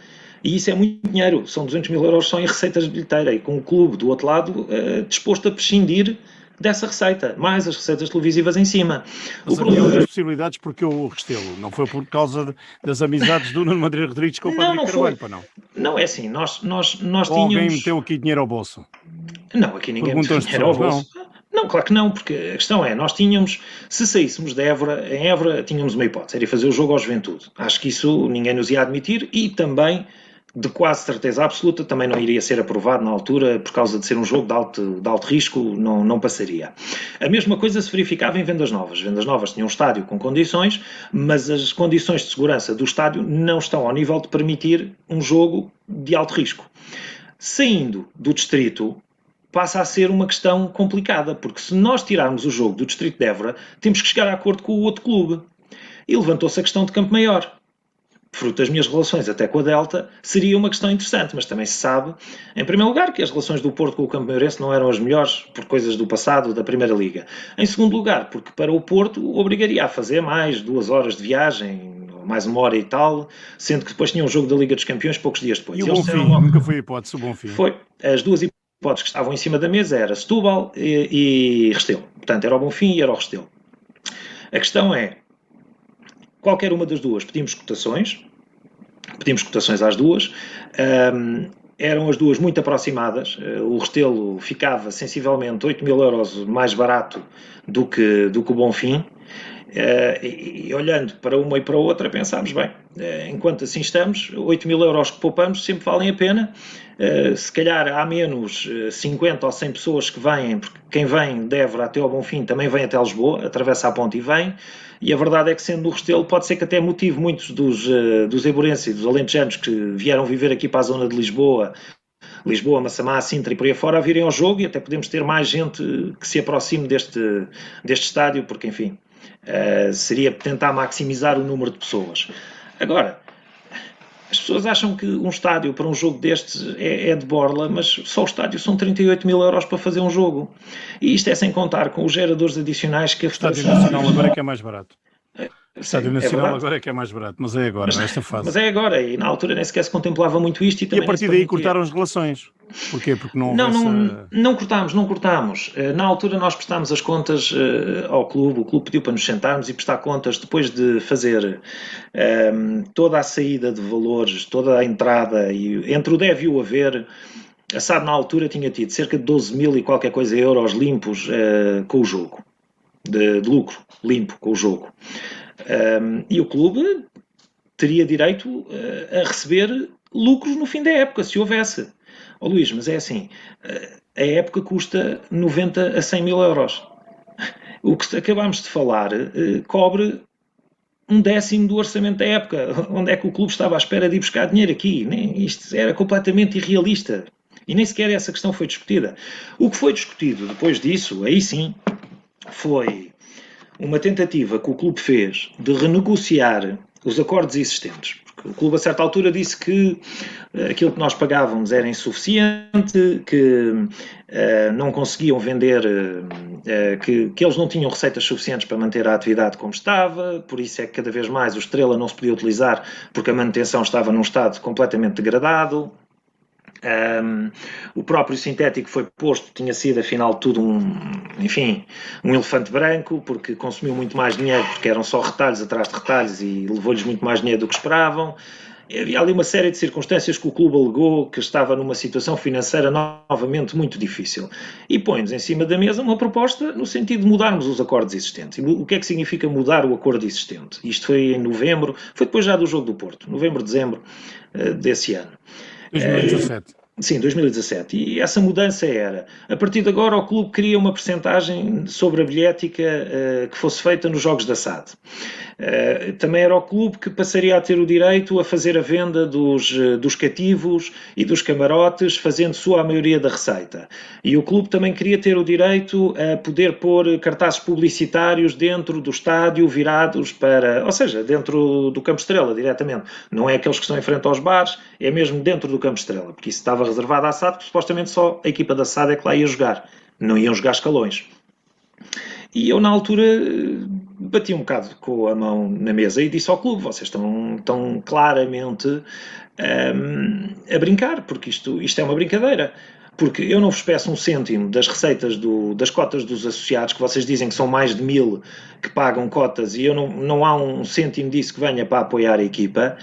E isso é muito dinheiro, são 200 mil euros só em receitas de bilheteira, e com o clube do outro lado disposto a prescindir dessa receita, mais as receitas televisivas em cima. Mas havia outras possibilidades porque o Restelo, não foi por causa das amizades do Nuno Madeira Rodrigues com o Patrick Carvalho, para não? Não, é assim, nós tínhamos... alguém meteu aqui dinheiro ao bolso? Não, aqui ninguém meteu dinheiro ao bolso. Não, claro que não, porque a questão é, nós tínhamos, se saíssemos de Évora, em Évora tínhamos uma hipótese, era fazer o jogo ao Juventude. Acho que isso ninguém nos ia admitir e também, de quase certeza absoluta, também não iria ser aprovado na altura, por causa de ser um jogo de alto risco, não passaria. A mesma coisa se verificava em Vendas Novas. Vendas Novas tinha um estádio com condições, mas as condições de segurança do estádio não estão ao nível de permitir um jogo de alto risco. Saindo do distrito, passa a ser uma questão complicada, porque se nós tirarmos o jogo do distrito de Évora, temos que chegar a acordo com o outro clube. E levantou-se a questão de Campo Maior. Fruto das minhas relações até com a Delta, seria uma questão interessante, mas também se sabe, em primeiro lugar, que as relações do Porto com o Campo Maiorense não eram as melhores por coisas do passado da Primeira Liga. Em segundo lugar, porque para o Porto obrigaria a fazer mais 2 horas de viagem, mais 1 hora e tal, sendo que depois tinha um jogo da Liga dos Campeões poucos dias depois. E o Bonfim, nunca foi a hipótese, o Bonfim. Foi. As duas hipóteses que estavam em cima da mesa era Setúbal e Restelo. Portanto, era o Bonfim e era o Restelo. A questão é, qualquer uma das duas pedimos cotações às duas, eram as duas muito aproximadas, o Restelo ficava sensivelmente 8 mil euros mais barato do que o Bonfim, e olhando para uma e para a outra pensámos, bem, enquanto assim estamos, 8 mil euros que poupamos sempre valem a pena, se calhar há menos 50 ou 100 pessoas que vêm, porque quem vem de Évora até ao Bonfim também vem até Lisboa, atravessa a ponte e vem, e a verdade é que sendo no Restelo pode ser que até motive muitos dos eiburenses e dos alentejanos que vieram viver aqui para a zona de Lisboa, Massamá, Sintra e por aí fora a virem ao jogo, e até podemos ter mais gente que se aproxime deste estádio, porque enfim, seria tentar maximizar o número de pessoas. Agora, as pessoas acham que um estádio para um jogo destes é de borla, mas só o estádio são 38 mil euros para fazer um jogo. E isto é sem contar com os geradores adicionais que a Estádio Nacional agora é que é mais barato. O Estádio Nacional agora é que é mais barato, mas é agora, nesta fase. Mas é agora, e na altura nem sequer se contemplava muito isto. E a partir daí cortaram as relações. Porquê? Porque não cortámos. Na altura nós prestámos as contas ao clube, o clube pediu para nos sentarmos e prestar contas depois de fazer toda a saída de valores, toda a entrada, e entre o deve e o haver, a SAD na altura tinha tido cerca de 12 mil e qualquer coisa euros limpos com o jogo, de lucro limpo com o jogo. E o clube teria direito a receber lucros no fim da época, se houvesse. Luís, mas é assim, a época custa 90 a 100 mil euros. O que acabámos de falar cobre 1/10 do orçamento da época. Onde é que o clube estava à espera de ir buscar dinheiro aqui? Isto era completamente irrealista. E nem sequer essa questão foi discutida. O que foi discutido depois disso, aí sim, foi uma tentativa que o clube fez de renegociar os acordos existentes. Porque o clube a certa altura disse que aquilo que nós pagávamos era insuficiente, que não conseguiam vender, que eles não tinham receitas suficientes para manter a atividade como estava, por isso é que cada vez mais o Estrela não se podia utilizar porque a manutenção estava num estado completamente degradado. O próprio sintético foi posto, tinha sido afinal tudo um elefante branco, porque consumiu muito mais dinheiro, porque eram só retalhos atrás de retalhos e levou-lhes muito mais dinheiro do que esperavam. havia ali uma série de circunstâncias que o clube alegou que estava numa situação financeira novamente muito difícil. E põe-nos em cima da mesa uma proposta no sentido de mudarmos os acordos existentes. E o que é que significa mudar o acordo existente? Isto foi em novembro, foi depois já do jogo do Porto, novembro, dezembro desse ano. 2017. Sim, 2017. E essa mudança era, a partir de agora o clube queria uma percentagem sobre a bilhética que fosse feita nos jogos da SAD. Também era o clube que passaria a ter o direito a fazer a venda dos cativos e dos camarotes, fazendo sua a maioria da receita. E o clube também queria ter o direito a poder pôr cartazes publicitários dentro do estádio virados para, ou seja, dentro do Campo Estrela diretamente. Não é aqueles que estão em frente aos bares, é mesmo dentro do Campo Estrela, porque isso estava reservado à SAD, porque supostamente só a equipa da SAD é que lá ia jogar. Não iam jogar escalões. E eu, na altura, bati um bocado com a mão na mesa e disse ao clube: vocês estão claramente a brincar, porque isto é uma brincadeira. Porque eu não vos peço um cêntimo das receitas das cotas dos associados, que vocês dizem que são mais de 1000 que pagam cotas, e não há um cêntimo disso que venha para apoiar a equipa.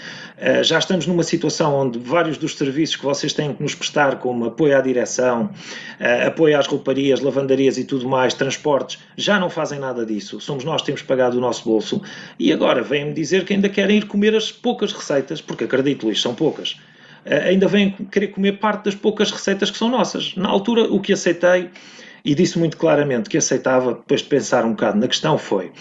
Já estamos numa situação onde vários dos serviços que vocês têm que nos prestar, como apoio à direção, apoio às rouparias, lavandarias e tudo mais, transportes, já não fazem nada disso. Somos nós que temos pagado do nosso bolso. E agora vêm-me dizer que ainda querem ir comer as poucas receitas, porque acredito, Luís, são poucas. Ainda vêm querer comer parte das poucas receitas que são nossas. Na altura, o que aceitei, e disse muito claramente que aceitava, depois de pensar um bocado na questão, foi: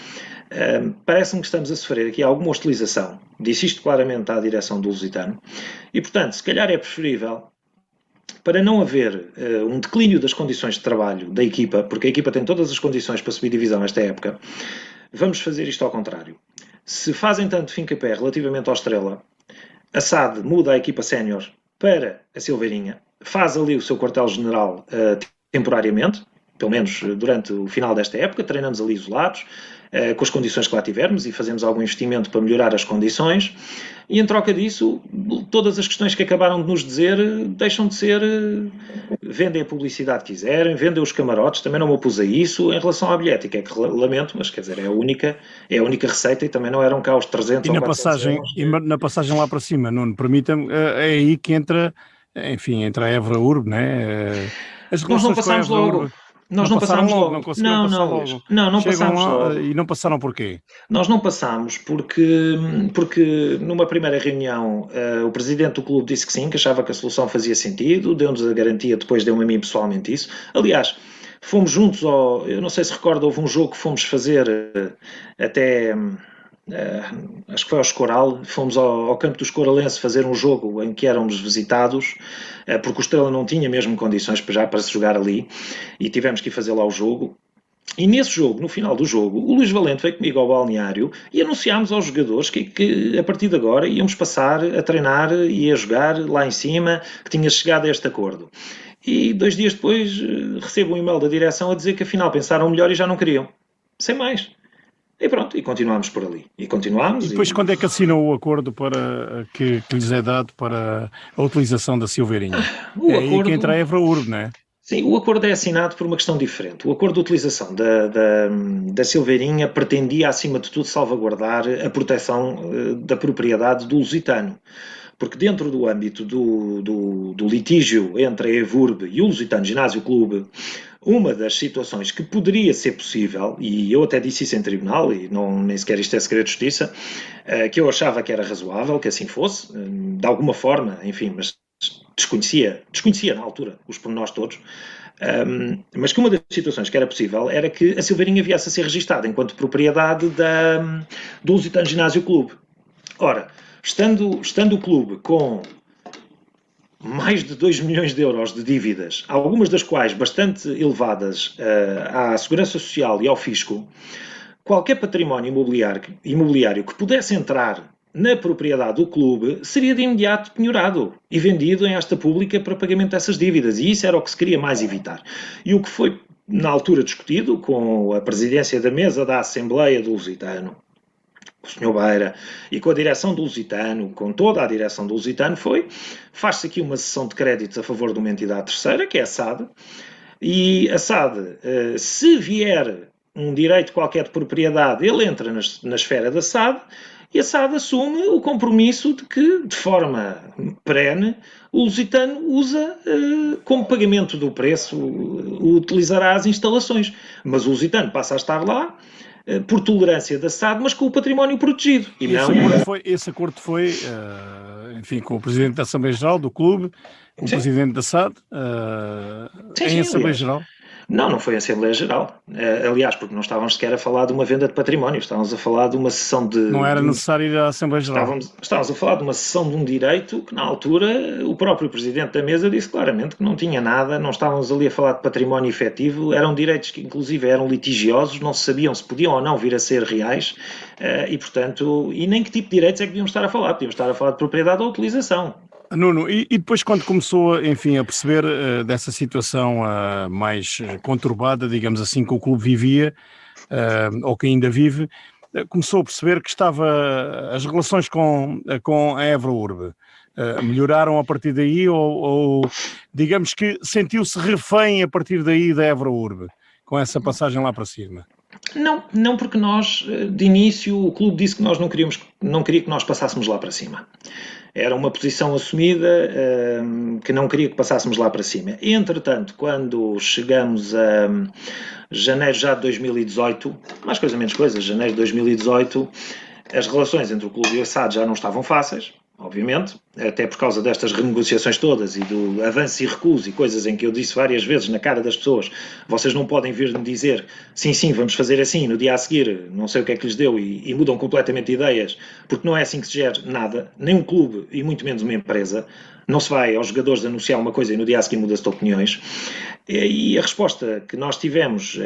parece-me que estamos a sofrer aqui alguma hostilização. Disse isto claramente à direção do Lusitano. E, portanto, se calhar é preferível, para não haver um declínio das condições de trabalho da equipa, porque a equipa tem todas as condições para subir divisão nesta época, vamos fazer isto ao contrário. Se fazem tanto fim-capé relativamente ao Estrela, a SAD muda a equipa sénior para a Silveirinha, faz ali o seu quartel-general temporariamente, pelo menos durante o final desta época, treinamos ali isolados, com as condições que lá tivermos, e fazemos algum investimento para melhorar as condições, e em troca disso, todas as questões que acabaram de nos dizer deixam de ser. Vendem a publicidade que quiserem, vendem os camarotes, também não me opus a isso. Em relação à bilhética, é que lamento, mas quer dizer, é a única receita, e também não eram cá os 300 ou 400 euros. E na passagem lá para cima, Nuno, permita-me, é aí que entra, enfim, entra a Évora Urbe, né? As Nós não relações com a passámos Évora logo. Urbe Nós não passámos logo. não conseguiram passar Luís. logo. Não Chegam passámos lá logo. e não passaram porquê? Nós não passámos porque numa primeira reunião o presidente do clube disse que sim, que achava que a solução fazia sentido, deu-nos a garantia, depois deu-me a mim pessoalmente isso. Aliás, fomos juntos eu não sei se recorda, houve um jogo que fomos fazer até... acho que foi ao Escoral, fomos ao campo do Escoralense fazer um jogo em que éramos visitados, porque o Estrela não tinha mesmo condições para se jogar ali, e tivemos que ir fazer lá o jogo. E nesse jogo, no final do jogo, o Luís Valente veio comigo ao balneário e anunciámos aos jogadores que a partir de agora íamos passar a treinar e a jogar lá em cima, que tinha chegado a este acordo. E 2 dias depois recebo um e-mail da direção a dizer que afinal pensaram melhor e já não queriam. Sem mais. E pronto, e continuámos por ali. E continuámos. E depois quando é que assinou o acordo que lhes é dado para a utilização da Silveirinha? Aí que entra a Évora Urbe, não é? Sim, o acordo é assinado por uma questão diferente. O acordo de utilização da Silveirinha pretendia, acima de tudo, salvaguardar a proteção da propriedade do Lusitano. Porque dentro do âmbito do litígio entre a EVURB e o Lusitano Ginásio Clube, uma das situações que poderia ser possível, e eu até disse isso em tribunal, e nem sequer isto é segredo de justiça, que eu achava que era razoável que assim fosse, de alguma forma, enfim, mas desconhecia na altura os pormenores todos, mas que uma das situações que era possível era que a Silveirinha viesse a ser registada enquanto propriedade do Lusitano Ginásio Clube. Ora, estando o clube com mais de 2 milhões de euros de dívidas, algumas das quais bastante elevadas à Segurança Social e ao Fisco, qualquer património imobiliário que pudesse entrar na propriedade do clube seria de imediato penhorado e vendido em asta pública para pagamento dessas dívidas, e isso era o que se queria mais evitar. E o que foi, na altura, discutido com a presidência da mesa da Assembleia do Lusitano, o Sr. Beira, e com a direção do Lusitano, com toda a direção do Lusitano, faz-se aqui uma cessão de créditos a favor de uma entidade terceira, que é a SAD, e a SAD, se vier um direito qualquer de propriedade, ele entra na esfera da SAD, e a SAD assume o compromisso de que, de forma perene, o Lusitano usa como pagamento do preço, utilizará as instalações. Mas o Lusitano passa a estar lá por tolerância da SAD, mas com o património protegido. E esse acordo foi enfim, com o Presidente da Assembleia Geral do clube, com o Presidente da SAD, em Assembleia Geral? Não foi em Assembleia Geral. Aliás, porque não estávamos sequer a falar de uma venda de património, estávamos a falar de uma sessão de... Não era necessário ir à Assembleia Geral. Estávamos a falar de uma sessão de um direito que, na altura, o próprio Presidente da mesa disse claramente que não tinha nada, não estávamos ali a falar de património efetivo, eram direitos que, inclusive, eram litigiosos, não se sabiam se podiam ou não vir a ser reais, e, portanto, e nem que tipo de direitos é que devíamos estar a falar. Podíamos estar a falar de propriedade ou utilização. Nuno, e depois quando começou, enfim, a perceber dessa situação mais conturbada, digamos assim, que o clube vivia, ou que ainda vive, começou a perceber que as relações com a Évora Urbe melhoraram a partir daí, ou digamos que sentiu-se refém a partir daí da Évora Urbe, com essa passagem lá para cima? Não, porque nós, de início, o clube disse que nós não queria que nós passássemos lá para cima. Era uma posição assumida que não queria que passássemos lá para cima. Entretanto, quando chegamos a janeiro já de 2018, mais coisa menos coisa, janeiro de 2018, as relações entre o clube e a SAD já não estavam fáceis, obviamente, até por causa destas renegociações todas e do avanço e recuso e coisas em que eu disse várias vezes na cara das pessoas, vocês não podem vir-me dizer sim, vamos fazer assim, no dia a seguir não sei o que é que lhes deu e mudam completamente de ideias, porque não é assim que se gera nada, nem um clube e muito menos uma empresa. Não se vai aos jogadores anunciar uma coisa e no dia a seguir muda-se de opiniões. E a resposta que nós tivemos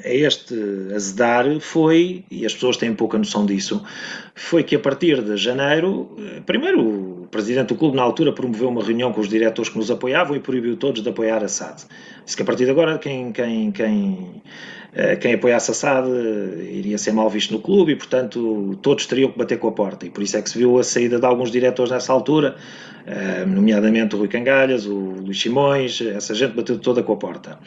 a este azedar foi, e as pessoas têm pouca noção disso, foi que a partir de janeiro, primeiro o presidente do clube na altura promoveu uma reunião com os diretores que nos apoiavam e proibiu todos de apoiar a SAD. Disse que a partir de agora quem apoiasse a SAD iria ser mal visto no clube e, portanto, todos teriam que bater com a porta. E por isso é que se viu a saída de alguns diretores nessa altura, nomeadamente o Rui Cangalhas, o Luís Simões, essa gente bateu toda com a porta.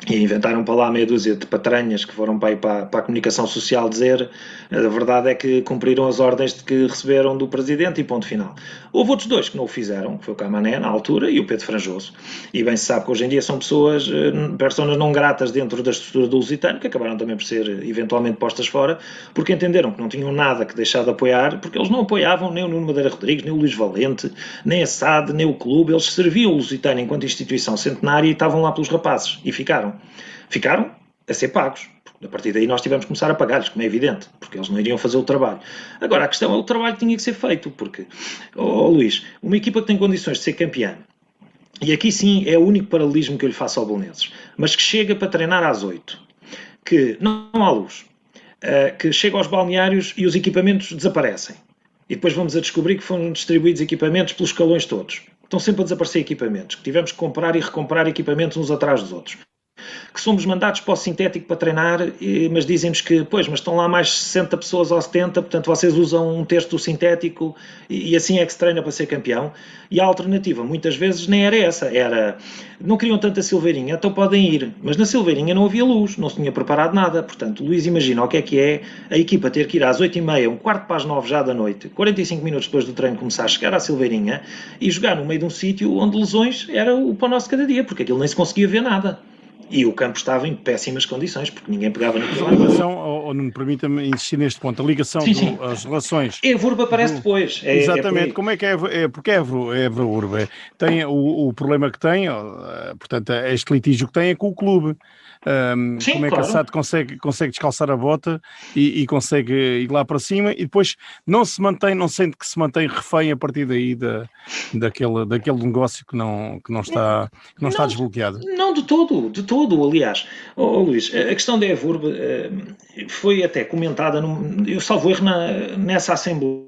E inventaram para lá meia dúzia de patranhas que foram para a comunicação social dizer a verdade é que cumpriram as ordens de que receberam do Presidente e ponto final. Houve outros dois que não o fizeram, que foi o Camané na altura e o Pedro Franjoso. E bem se sabe que hoje em dia são pessoas não gratas dentro da estrutura do Lusitano, que acabaram também por ser eventualmente postas fora, porque entenderam que não tinham nada que deixar de apoiar, porque eles não apoiavam nem o Nuno Madeira Rodrigues, nem o Luís Valente, nem a SAD, nem o clube, eles serviam o Lusitano enquanto instituição centenária e estavam lá pelos rapazes e ficaram a ser pagos. A partir daí nós tivemos que começar a pagar-lhes, como é evidente, porque eles não iriam fazer o trabalho. Agora, a questão é o trabalho que tinha que ser feito, porque, Luís, uma equipa que tem condições de ser campeã, e aqui sim é o único paralelismo que eu lhe faço ao Belenenses, mas que chega para treinar às 8, que não há luz, que chega aos balneários e os equipamentos desaparecem. E depois vamos a descobrir que foram distribuídos equipamentos pelos escalões todos. Estão sempre a desaparecer equipamentos, que tivemos que comprar e recomprar equipamentos uns atrás dos outros. Que somos mandados para o sintético para treinar, mas dizem-nos que, mas estão lá mais 60 pessoas ou 70, portanto vocês usam um terço do sintético e assim é que se treina para ser campeão. E a alternativa, muitas vezes, nem era essa, não queriam tanto a Silveirinha, então podem ir, mas na Silveirinha não havia luz, não se tinha preparado nada, portanto, Luís, imagina o que é a equipa ter que ir às 8h30, um quarto para as 9 já da noite, 45 minutos depois do treino começar a chegar à Silveirinha e jogar no meio de um sítio onde lesões era o pão nosso cada dia, porque aquilo nem se conseguia ver nada. E o campo estava em péssimas condições, porque ninguém pegava naquilo. A ligação, não me permita-me insistir neste ponto, a ligação, as relações... Évora Urbe aparece depois. Exatamente, como é que porque Évora Urbe tem o problema que tem, portanto, este litígio que tem é com o clube. Como é que a SAD consegue descalçar a bota e consegue ir lá para cima e depois não sente que se mantém refém a partir daí daquele negócio que não está desbloqueado? Não, de todo, aliás. Luís, a questão da Évora foi até comentada, eu salvo erro, nessa Assembleia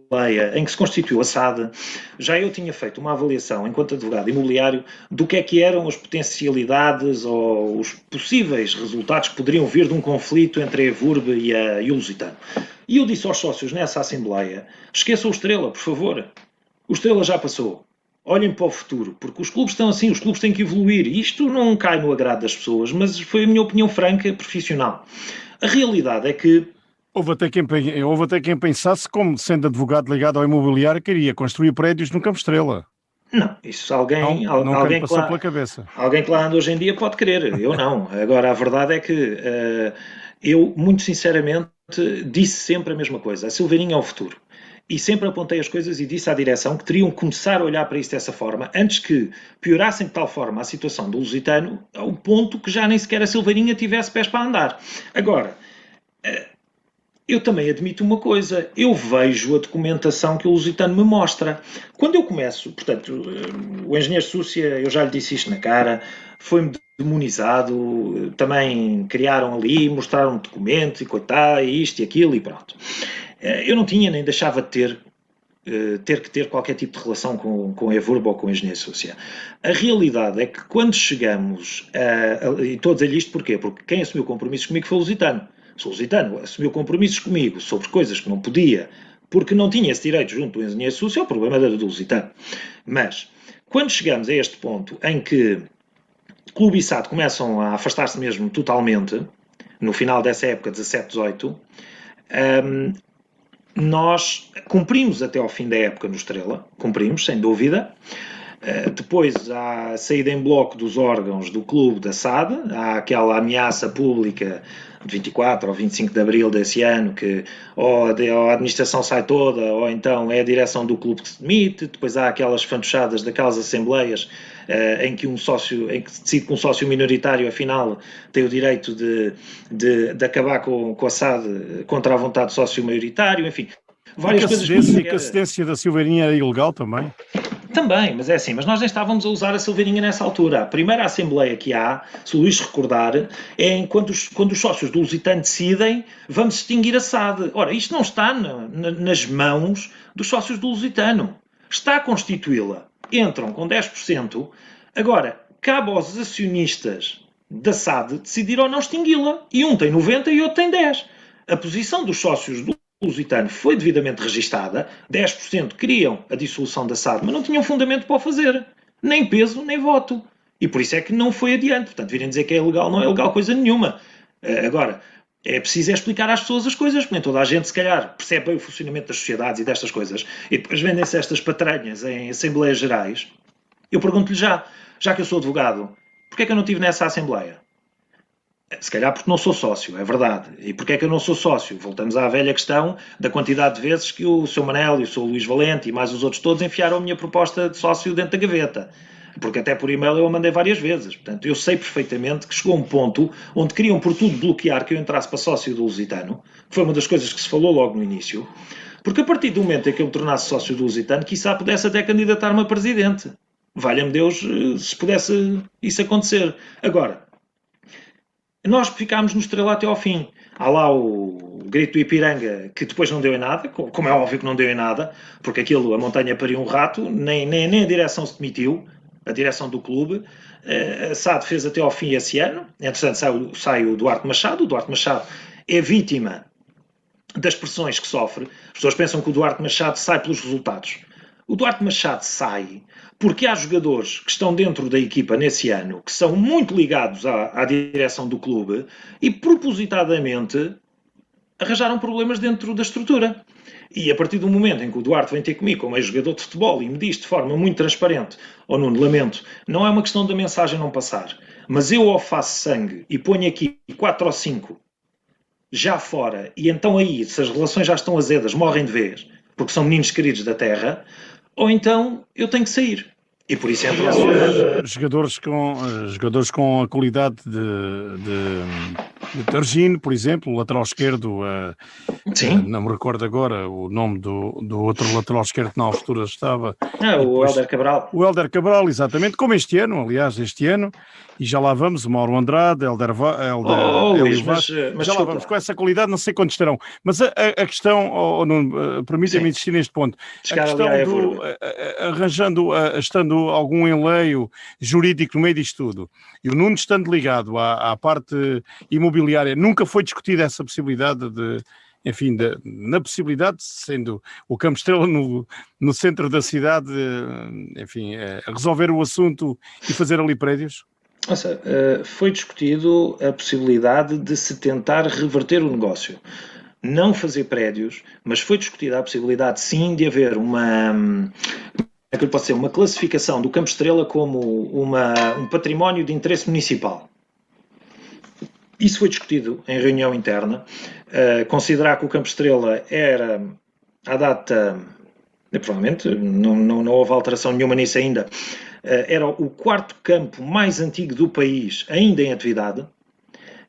em que se constituiu a SAD, já eu tinha feito uma avaliação enquanto advogado imobiliário do que eram as potencialidades ou os possíveis resultados que poderiam vir de um conflito entre a Évora e o Lusitano. E eu disse aos sócios nessa Assembleia, esqueçam o Estrela, por favor. O Estrela já passou. Olhem para o futuro, porque os clubes estão assim, os clubes têm que evoluir. E isto não cai no agrado das pessoas, mas foi a minha opinião franca, profissional. A realidade é que Houve até quem pensasse, como sendo advogado ligado ao imobiliário, queria construir prédios no Campo Estrela. Não, isso Nunca lhe passou pela cabeça. alguém que lá anda hoje em dia pode querer, eu não. Agora, a verdade é que eu, muito sinceramente, disse sempre a mesma coisa. A Silveirinha é o futuro. E sempre apontei as coisas e disse à direção que teriam que começar a olhar para isso dessa forma, antes que piorassem de tal forma a situação do Lusitano, ao ponto que já nem sequer a Silveirinha tivesse pés para andar. Agora, eu também admito uma coisa, eu vejo a documentação que o Lusitano me mostra. Quando eu começo, portanto, o engenheiro Súcia, eu já lhe disse isto na cara, foi-me demonizado, também criaram ali, mostraram documentos e coitado, isto e aquilo e pronto. Eu não tinha nem deixava de ter qualquer tipo de relação com a EVURB ou com o engenheiro Súcia. A realidade é que quando chegamos e estou a dizer isto porquê? Porque quem assumiu compromissos comigo foi o Lusitano. O Lusitano assumiu compromissos comigo sobre coisas que não podia, porque não tinha esse direito junto do engenheiro Súcia, é o problema era do Lusitano. Mas, quando chegamos a este ponto em que Clube e SAD começam a afastar-se mesmo totalmente, no final dessa época, 17-18, nós cumprimos até ao fim da época no Estrela, cumprimos, sem dúvida. Depois há a saída em bloco dos órgãos do clube da SAD, há aquela ameaça pública de 24 ou 25 de abril desse ano, que ou a administração sai toda, ou então é a direção do clube que se demite. Depois há aquelas fantochadas daquelas assembleias em que em que se decide que um sócio minoritário, afinal, tem o direito de acabar com a SAD contra a vontade do sócio maioritário, enfim. Várias coisas. E que a cedência da Silveirinha era ilegal também? Também, mas é assim, mas nós nem estávamos a usar a Silveirinha nessa altura. A primeira assembleia que há, se o Luís recordar, é quando os sócios do Lusitano decidem, vamos extinguir a SAD. Ora, isto não está nas mãos dos sócios do Lusitano. Está a constituí-la. Entram com 10%. Agora, cabe aos acionistas da SAD decidir ou não extingui-la. E um tem 90% e outro tem 10%. A posição dos sócios do Lusitano foi devidamente registada, 10% queriam a dissolução da SAD, mas não tinham fundamento para o fazer, nem peso, nem voto. E por isso é que não foi adiante. Portanto, virem dizer que é ilegal, não é legal coisa nenhuma. Agora, é preciso explicar às pessoas as coisas, porque nem toda a gente, se calhar, percebe bem o funcionamento das sociedades e destas coisas, e depois vendem-se estas patranhas em Assembleias Gerais. Eu pergunto-lhe já que eu sou advogado, porquê é que eu não estive nessa Assembleia? Se calhar porque não sou sócio, é verdade. E porquê é que eu não sou sócio? Voltamos à velha questão da quantidade de vezes que o Sr. Manel e o Sr. Luís Valente e mais os outros todos enfiaram a minha proposta de sócio dentro da gaveta. Porque até por e-mail eu a mandei várias vezes. Portanto, eu sei perfeitamente que chegou um ponto onde queriam por tudo bloquear que eu entrasse para sócio do Lusitano, que foi uma das coisas que se falou logo no início, porque a partir do momento em que eu me tornasse sócio do Lusitano, quiçá pudesse até candidatar-me a presidente. Valha-me Deus se pudesse isso acontecer. Agora, nós ficámos no Estrela até ao fim. Há lá o grito do Ipiranga, que depois não deu em nada, como é óbvio que não deu em nada, porque aquilo, a montanha pariu um rato, nem a direção se demitiu, a direção do clube. A SAD fez até ao fim esse ano. Entretanto, sai o Duarte Machado. O Duarte Machado é vítima das pressões que sofre. As pessoas pensam que o Duarte Machado sai pelos resultados. O Duarte Machado sai porque há jogadores que estão dentro da equipa nesse ano que são muito ligados à direção do clube e propositadamente arranjaram problemas dentro da estrutura. E a partir do momento em que o Duarte vem ter comigo como ex-jogador de futebol e me diz de forma muito transparente: "Oh Nuno, lamento, não é uma questão da mensagem não passar, mas eu ou faço sangue e ponho aqui 4 ou 5 já fora, e então aí, se as relações já estão azedas, morrem de vez, porque são meninos queridos da terra, ou então eu tenho que sair." E por isso entra jogadores com a qualidade de Targino, por exemplo, o lateral esquerdo, não me recordo agora o nome do outro lateral esquerdo que na altura estava. O Hélder Cabral. O Hélder Cabral, exatamente, como este ano, e já lá vamos, o Mauro Andrade, Luís, mas já lá vamos, com essa qualidade, não sei quantos terão. Mas a questão, permita-me insistir neste ponto, a questão estando algum enleio jurídico no meio disto tudo, e o Nuno estando ligado à parte imobiliária, nunca foi discutida essa possibilidade na possibilidade, sendo o Campo Estrela no centro da cidade, resolver o assunto e fazer ali prédios? Foi discutido a possibilidade de se tentar reverter o negócio. não fazer prédios, mas foi discutida a possibilidade, sim, de haver uma classificação do Campo Estrela como um património de interesse municipal. Isso foi discutido em reunião interna. Considerar que o Campo Estrela era, à data, provavelmente, não houve alteração nenhuma nisso ainda, era o quarto campo mais antigo do país, ainda em atividade,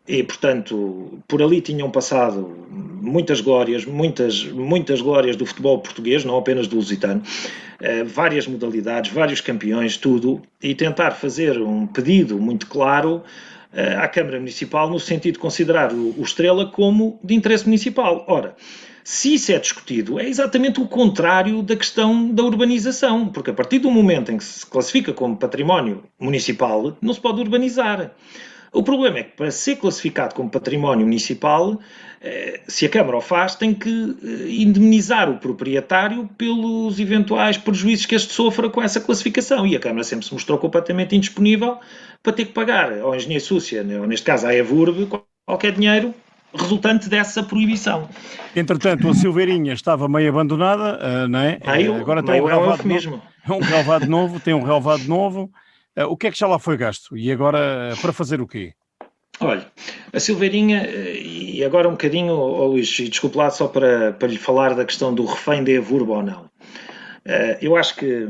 e, portanto, por ali tinham passado muitas glórias do futebol português, não apenas do Lusitano, várias modalidades, vários campeões, tudo, e tentar fazer um pedido muito claro à Câmara Municipal no sentido de considerar o Estrela como de interesse municipal. Ora, se isso é discutido, é exatamente o contrário da questão da urbanização, porque a partir do momento em que se classifica como património municipal, não se pode urbanizar. O problema é que para ser classificado como património municipal, se a Câmara o faz, tem que indemnizar o proprietário pelos eventuais prejuízos que este sofra com essa classificação. E a Câmara sempre se mostrou completamente indisponível para ter que pagar ao Engenheiro Súcia, ou neste caso à EVURB, qualquer dinheiro resultante dessa proibição. Entretanto, a Silveirinha estava meio abandonada, não é? Agora tem um relvado novo. Tem um relvado novo. O que é que já lá foi gasto? E agora, para fazer o quê? Olha, a Silveirinha, e agora um bocadinho, Luís, e desculpe lá só para lhe falar da questão do refém da EVURB ou não. Eu acho que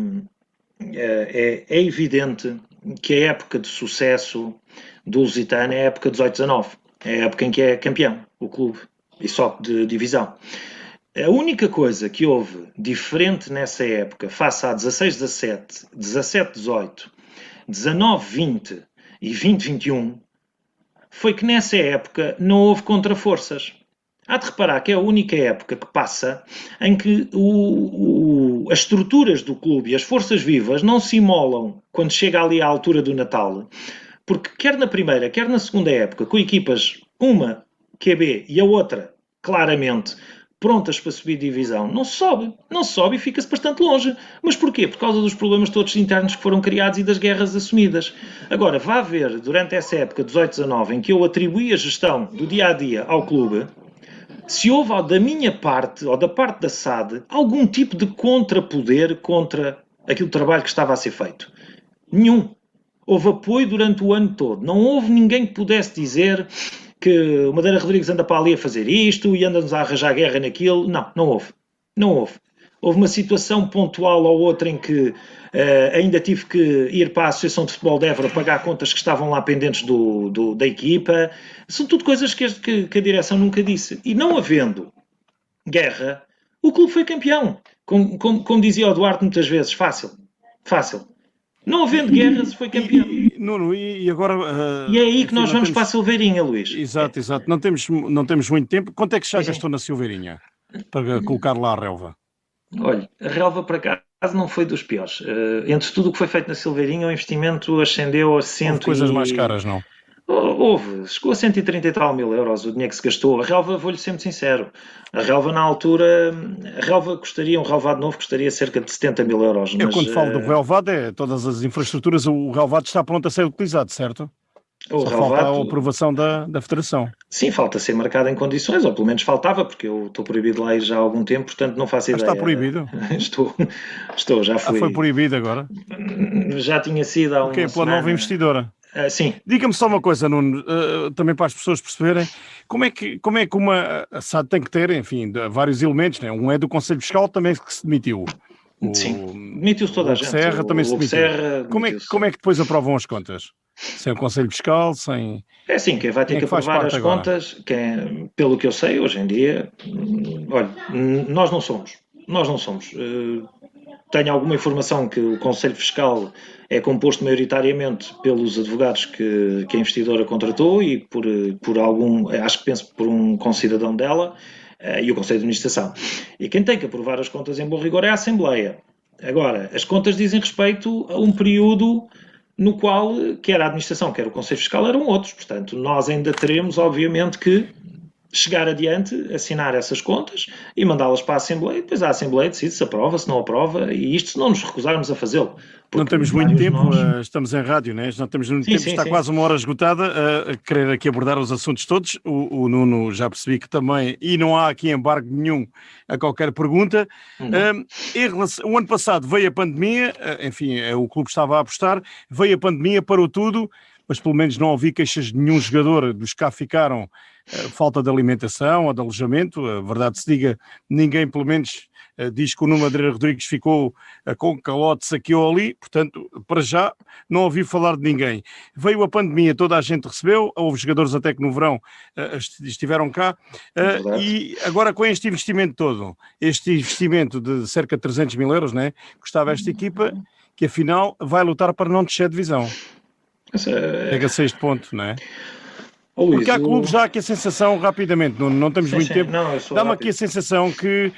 é evidente que a época de sucesso do Lusitano é a época 18-19. É a época em que é campeão, o clube, e só de divisão. A única coisa que houve diferente nessa época, face a 16-17, 17-18, 19-20 e 20-21, foi que nessa época não houve contraforças. Há de reparar que é a única época que passa em que as estruturas do clube e as forças vivas não se imolam quando chega ali à altura do Natal, porque quer na primeira, quer na segunda época, com equipas, uma que é B e a outra, claramente, prontas para subir divisão, não se sobe e fica-se bastante longe. Mas porquê? Por causa dos problemas todos internos que foram criados e das guerras assumidas. Agora, vá ver, durante essa época, 18-19, em que eu atribuí a gestão do dia-a-dia ao clube, se houve, da minha parte, ou da parte da SAD, algum tipo de contrapoder contra aquele trabalho que estava a ser feito. Nenhum. Houve apoio durante o ano todo. Não houve ninguém que pudesse dizer que o Madeira Rodrigues anda para ali a fazer isto e anda-nos a arranjar guerra naquilo. Não houve. Não houve. Houve uma situação pontual ou outra em que ainda tive que ir para a Associação de Futebol de Évora pagar contas que estavam lá pendentes da equipa. São tudo coisas que a direção nunca disse. E não havendo guerra, o clube foi campeão. Como dizia o Duarte muitas vezes, fácil. Não havendo guerra, se foi campeão. Nuno, e agora... e é aí que nós vamos para a Silveirinha, Luís. Exato. Não temos muito tempo. Quanto é que já gastou na Silveirinha para colocar lá a relva? Olha, a relva, por acaso, não foi dos piores. Entre tudo o que foi feito na Silveirinha, o investimento ascendeu a 100 Houve coisas mais caras, não? Houve, chegou a 130 e tal mil euros o dinheiro que se gastou. A relva, vou-lhe ser muito sincero, a relva na altura, um relvado novo custaria cerca de 70 mil euros. Eu quando falo do relvado, todas as infraestruturas, o relvado está pronto a ser utilizado, certo? Só falta a aprovação da Federação. Sim, falta ser marcado em condições, ou pelo menos faltava, porque eu estou proibido lá ir já há algum tempo, portanto não faço ideia. Está proibido? Estou, já fui. Foi proibido agora? Já tinha sido há uma semana. Pela nova investidora? Sim. Diga-me só uma coisa, Nuno, também para as pessoas perceberem, como é que uma SAD tem que ter, enfim, vários elementos, né? Um é do Conselho Fiscal também que se demitiu. Sim, demitiu-se toda a gente. Serra também se demitiu. Como é que depois aprovam as contas? Sem o Conselho Fiscal, sem... É assim, quem vai ter que aprovar as contas, pelo que eu sei, hoje em dia, olha, nós não somos. Tenho alguma informação que o Conselho Fiscal é composto maioritariamente pelos advogados que a investidora contratou e por algum, acho que penso por um concidadão dela, e o Conselho de Administração. E quem tem que aprovar as contas em bom rigor é a Assembleia. Agora, as contas dizem respeito a um período no qual quer a Administração, quer o Conselho Fiscal eram outros. Portanto, nós ainda teremos, obviamente, que chegar adiante, assinar essas contas e mandá-las para a Assembleia, e depois a Assembleia decide se aprova, se não aprova, e isto se não nos recusarmos a fazê-lo. Não temos muito tempo, estamos em rádio, né? Não temos muito tempo, está quase uma hora esgotada a querer aqui abordar os assuntos todos. O Nuno já percebi que também, e não há aqui embargo nenhum a qualquer pergunta. O ano passado veio a pandemia, enfim, o clube estava a apostar, veio a pandemia, parou tudo, mas pelo menos não ouvi queixas de nenhum jogador dos que cá ficaram, falta de alimentação ou de alojamento, a verdade se diga, ninguém pelo menos diz que o Nuno Madeira Rodrigues ficou com calotes aqui ou ali, portanto, para já não ouvi falar de ninguém. Veio a pandemia, toda a gente recebeu, houve jogadores até que no verão estiveram cá, e agora com este investimento todo, este investimento de cerca de 300 mil euros, né, custava esta equipa, que afinal vai lutar para não descer a divisão. Chega-se a este ponto, não é? Luís, porque há clubes, dá aqui a sensação, rapidamente, não temos muito tempo, dá-me aqui a sensação que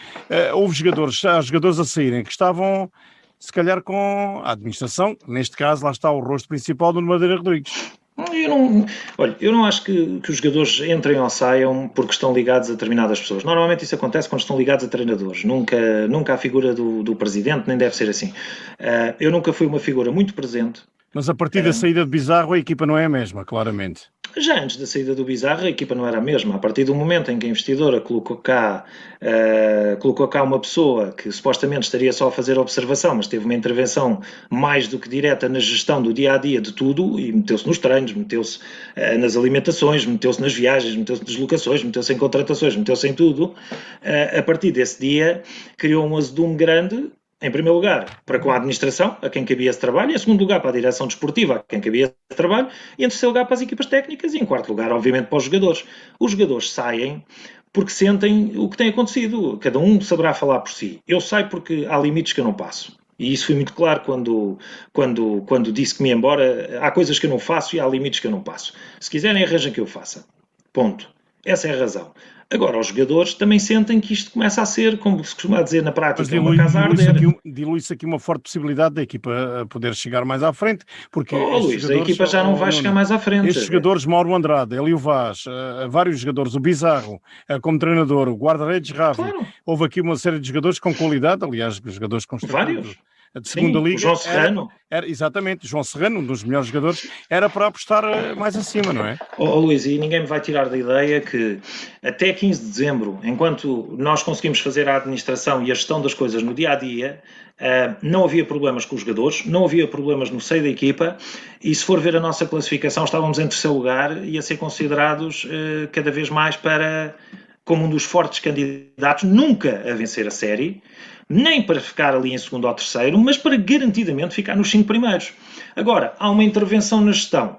houve jogadores a saírem, que estavam, se calhar, com a administração, neste caso, lá está o rosto principal do Madeira Rodrigues. Eu não acho que os jogadores entrem ou saiam porque estão ligados a determinadas pessoas. Normalmente isso acontece quando estão ligados a treinadores, nunca a figura do presidente, nem deve ser assim. Eu nunca fui uma figura muito presente. Mas a partir da saída de Bizarro, a equipa não é a mesma, claramente. Já antes da saída do Bizarro, a equipa não era a mesma. A partir do momento em que a investidora colocou cá uma pessoa que supostamente estaria só a fazer observação, mas teve uma intervenção mais do que direta na gestão do dia-a-dia de tudo, e meteu-se nos treinos, meteu-se nas alimentações, meteu-se nas viagens, meteu-se nas deslocações, meteu-se em contratações, meteu-se em tudo, a partir desse dia criou um azedume grande. Em primeiro lugar, para com a administração, a quem cabia esse trabalho, em segundo lugar, para a direção desportiva, a quem cabia esse trabalho, e em terceiro lugar, para as equipas técnicas, e em quarto lugar, obviamente, para os jogadores. Os jogadores saem porque sentem o que tem acontecido. Cada um saberá falar por si. Eu saio porque há limites que eu não passo. E isso foi muito claro quando disse que me ia embora. Há coisas que eu não faço e há limites que eu não passo. Se quiserem, arranjem que eu faça. Ponto. Essa é a razão. Agora, os jogadores também sentem que isto começa a ser, como se costuma dizer na prática, uma casa a arder. Dilui-se aqui uma forte possibilidade da equipa poder chegar mais à frente, porque Luís, a equipa já não vai chegar mais à frente. Estes jogadores, Mauro Andrade, Hélio Vaz, vários jogadores, o Bizarro como treinador, o guarda-redes Ravi, houve aqui uma série de jogadores com qualidade, aliás, jogadores com vários. De segunda liga, o João Serrano. Exatamente, João Serrano, um dos melhores jogadores, era para apostar mais acima, não é? Luís, e ninguém me vai tirar da ideia que até 15 de dezembro, enquanto nós conseguimos fazer a administração e a gestão das coisas no dia-a-dia, não havia problemas com os jogadores, não havia problemas no seio da equipa, e se for ver a nossa classificação, estávamos em terceiro lugar e a ser considerados cada vez mais como um dos fortes candidatos, nunca a vencer a série, nem para ficar ali em segundo ou terceiro, mas para garantidamente ficar nos 5 primeiros. Agora, há uma intervenção na gestão,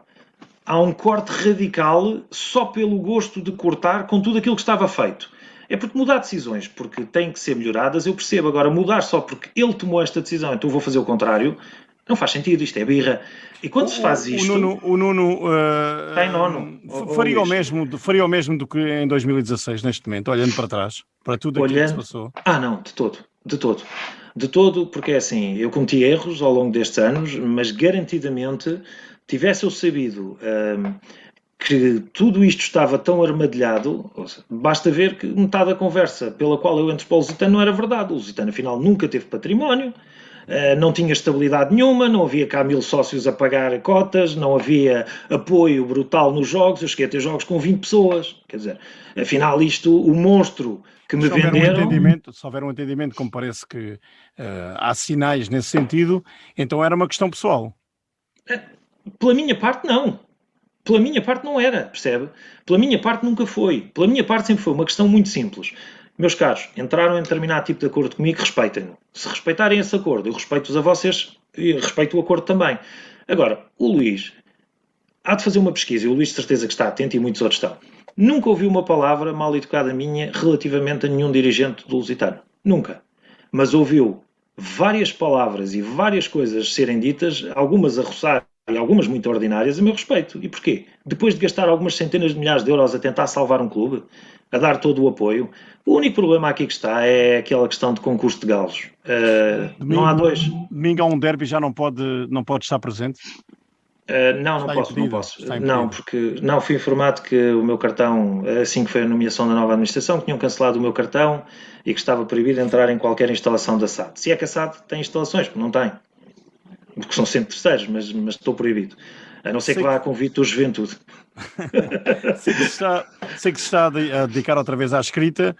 há um corte radical só pelo gosto de cortar com tudo aquilo que estava feito. É porque mudar decisões, porque têm que ser melhoradas, eu percebo. Agora, mudar só porque ele tomou esta decisão, então vou fazer o contrário, não faz sentido, isto é birra. E quando se faz isto... O Nuno está em nono. Faria o mesmo do que em 2016, neste momento, olhando para trás, para tudo aquilo que se passou? Não, de todo, porque é assim, eu cometi erros ao longo destes anos, mas garantidamente, tivesse eu sabido que tudo isto estava tão armadilhado, basta ver que metade da conversa pela qual eu entro para o Lusitano não era verdade. O Lusitano, afinal, nunca teve património, não tinha estabilidade nenhuma, não havia cá 1000 sócios a pagar cotas, não havia apoio brutal nos jogos. Eu cheguei a ter jogos com 20 pessoas, quer dizer, afinal o monstro que me venderam... Se houver um entendimento, como parece que há sinais nesse sentido, então era uma questão pessoal. Pela minha parte, não. Pela minha parte não era, percebe? Pela minha parte nunca foi. Pela minha parte sempre foi uma questão muito simples. Meus caros, entraram em determinado tipo de acordo comigo, respeitem-no. Se respeitarem esse acordo, eu respeito-os a vocês e respeito o acordo também. Agora, o Luís há de fazer uma pesquisa, e o Luís de certeza que está atento e muitos outros estão. Nunca ouvi uma palavra mal educada minha relativamente a nenhum dirigente do Lusitano. Nunca. Mas ouviu várias palavras e várias coisas serem ditas, algumas a roçar e algumas muito ordinárias, a meu respeito. E porquê? Depois de gastar algumas centenas de milhares de euros a tentar salvar um clube, a dar todo o apoio, o único problema aqui que está é aquela questão de concurso de galos. Não há dois. Domingo há um derby, já não pode estar presente? Não, não Está posso, não impedido, posso. está Não, impedido. porque não fui informado que o meu cartão, assim que foi a nomeação da nova administração, que tinham cancelado o meu cartão e que estava proibido entrar em qualquer instalação da SAD. Se é que a SAD tem instalações, porque não tem, porque são sempre terceiros, mas estou proibido. A não ser que Sei vá que, a convite do Juventude. sei que se está a dedicar outra vez à escrita.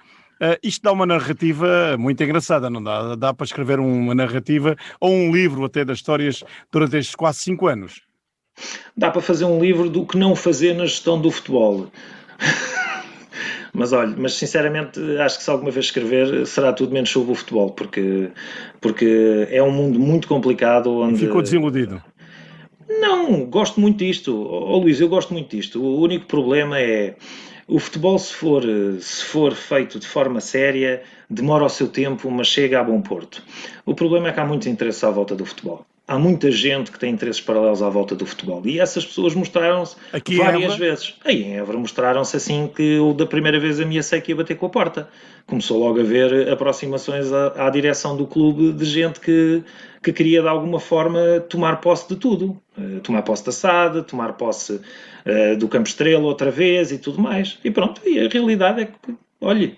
Isto dá uma narrativa muito engraçada, não dá? Dá para escrever uma narrativa ou um livro até das histórias durante estes quase 5 anos. Dá para fazer um livro do que não fazer na gestão do futebol. Mas olha, mas sinceramente acho que se alguma vez escrever será tudo menos sobre o futebol, porque é um mundo muito complicado E onde ficou desiludido. não, gosto muito disto. Luís, eu gosto muito disto. O único problema é o futebol, se for feito de forma séria, demora o seu tempo, mas chega a bom porto. O problema é que há muitos interesses à volta do futebol. Há muita gente que tem interesses paralelos à volta do futebol. E essas pessoas mostraram-se Aqui em várias Évora, vezes. Aí em Évora mostraram-se assim que eu da primeira vez ameacei que ia bater com a porta. Começou logo a haver aproximações à direção do clube de gente que queria de alguma forma tomar posse de tudo. Tomar posse da SAD, tomar posse do Campo Estrela outra vez e tudo mais. E pronto, e a realidade é que, olhe,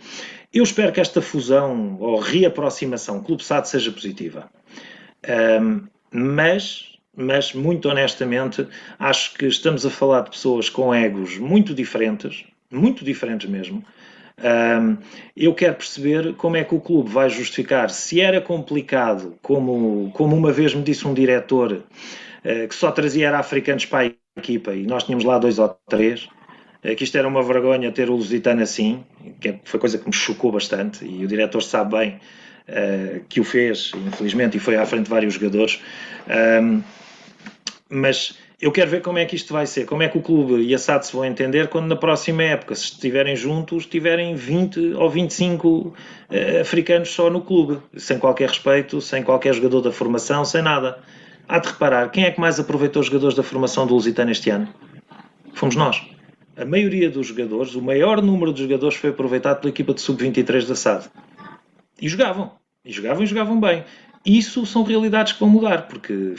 eu espero que esta fusão ou reaproximação Clube-SAD seja positiva. Mas, muito honestamente, acho que estamos a falar de pessoas com egos muito diferentes mesmo. Eu quero perceber como é que o clube vai justificar se era complicado, como uma vez me disse um diretor que só trazia era africanos para a equipa e nós tínhamos lá 2 ou 3, que isto era uma vergonha ter o Lusitano assim, que foi coisa que me chocou bastante e o diretor sabe bem que o fez, infelizmente, e foi à frente de vários jogadores. Mas eu quero ver como é que isto vai ser, como é que o clube e a SAD se vão entender quando na próxima época, se estiverem juntos, tiverem 20 ou 25 africanos só no clube, sem qualquer respeito, sem qualquer jogador da formação, sem nada. Há de reparar, quem é que mais aproveitou os jogadores da formação do Lusitano este ano? Fomos nós. A maioria dos jogadores, o maior número de jogadores foi aproveitado pela equipa de sub-23 da SAD. E jogavam. E jogavam bem. Isso são realidades que vão mudar, porque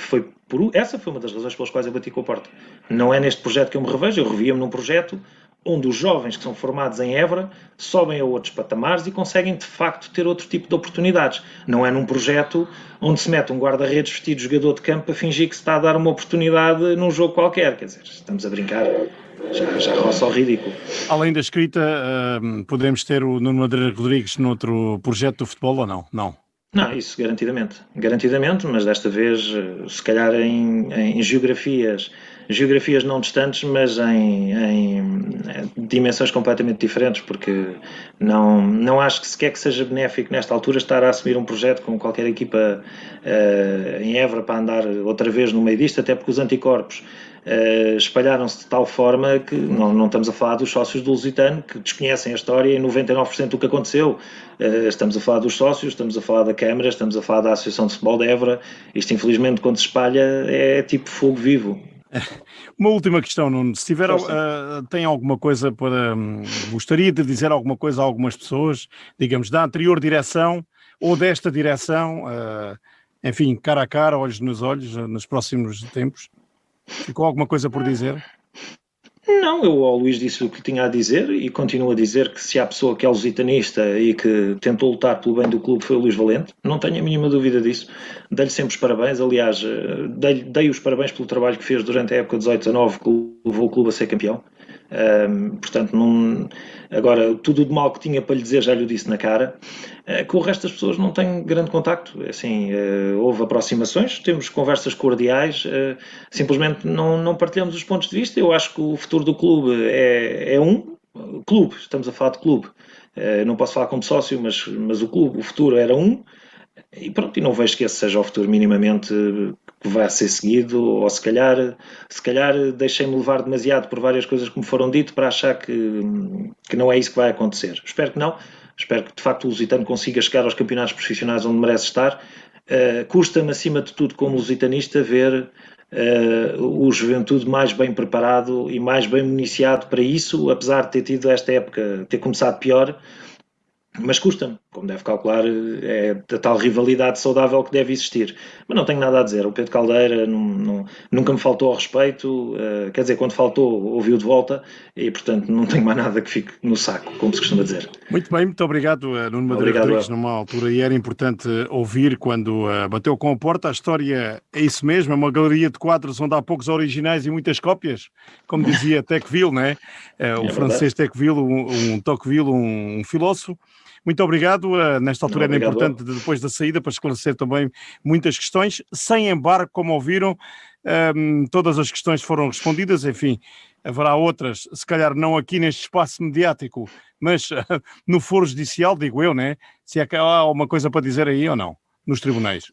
essa foi uma das razões pelas quais eu bati com a porta. Não é neste projeto que eu me revejo, eu revia-me num projeto onde os jovens que são formados em Évora sobem a outros patamares e conseguem de facto ter outro tipo de oportunidades. Não é num projeto onde se mete um guarda-redes vestido de jogador de campo para fingir que se está a dar uma oportunidade num jogo qualquer. Quer dizer, estamos a brincar, já roça ao ridículo. Além da escrita, podemos ter o Nuno Madeira Rodrigues noutro projeto do futebol ou não? Não. Não, isso garantidamente, mas desta vez se calhar em geografias não distantes, mas em dimensões completamente diferentes, porque não acho que sequer que seja benéfico nesta altura estar a assumir um projeto com qualquer equipa em Évora para andar outra vez no meio disto, até porque os anticorpos espalharam-se de tal forma que não estamos a falar dos sócios do Lusitano que desconhecem a história e 99% do que aconteceu. Estamos a falar dos sócios, estamos a falar da Câmara, estamos a falar da Associação de Futebol de Évora. Isto, infelizmente, quando se espalha, é tipo fogo vivo. Uma última questão, Nuno. Se tiver, Força. tem alguma coisa para. Gostaria de dizer alguma coisa a algumas pessoas, digamos, da anterior direção ou desta direção, enfim, cara a cara, olhos nos olhos, nos próximos tempos? Ficou alguma coisa por dizer? Não, eu ao Luís disse o que tinha a dizer e continuo a dizer que se há pessoa que é lusitanista e que tentou lutar pelo bem do clube foi o Luís Valente, não tenho a mínima dúvida disso. Dei-lhe sempre os parabéns, aliás, dei os parabéns pelo trabalho que fez durante a época 18-19 que levou o clube a ser campeão. Portanto, agora tudo de mal que tinha para lhe dizer já lhe disse na cara. Com o resto das pessoas não tenho grande contacto. Assim, houve aproximações, temos conversas cordiais, simplesmente não partilhamos os pontos de vista. Eu acho que o futuro do clube é clube, estamos a falar de clube. Não posso falar como sócio, mas o clube, o futuro era e pronto, e não vejo que esse seja o futuro minimamente que vai ser seguido, ou se calhar deixei-me levar demasiado por várias coisas que me foram dito para achar que não é isso que vai acontecer. Espero que não, espero que de facto o Lusitano consiga chegar aos campeonatos profissionais onde merece estar. Custa-me acima de tudo como lusitanista ver o Juventude mais bem preparado e mais bem municiado para isso, apesar de ter tido esta época, ter começado pior. mas custa-me, como deve calcular, é a tal rivalidade saudável que deve existir. Mas não tenho nada a dizer, o Pedro Caldeira nunca me faltou ao respeito, quer dizer, quando faltou, ouviu de volta, e portanto não tenho mais nada que fique no saco, como se costuma dizer. Muito bem, muito obrigado, Nuno Madeira Obrigado, Rodrigues, numa altura, e era importante ouvir quando bateu com a porta. A história é isso mesmo, é uma galeria de quadros onde há poucos originais e muitas cópias, como dizia Tocqueville, né? O francês Tocqueville, um Tocqueville, um filósofo. Muito obrigado. Nesta altura era importante, depois da saída, para esclarecer também muitas questões. Sem embargo, como ouviram, todas as questões foram respondidas. Enfim, haverá outras, se calhar não aqui neste espaço mediático, mas no foro judicial, digo eu, né? Se há alguma coisa para dizer aí ou não, nos tribunais.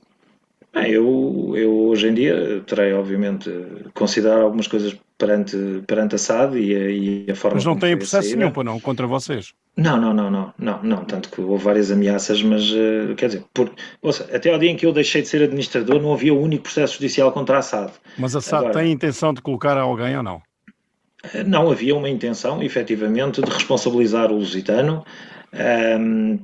Bem, eu hoje em dia terei, obviamente, considerar algumas coisas perante a SAD e a forma. Mas não como têm foi a processo saída. nenhum, para não, contra vocês? Não, tanto que houve várias ameaças, mas quer dizer, até ao dia em que eu deixei de ser administrador não havia um único processo judicial contra a SAD. Mas a SAD tem intenção de colocar alguém ou não? Não havia uma intenção, efetivamente, de responsabilizar o Lusitano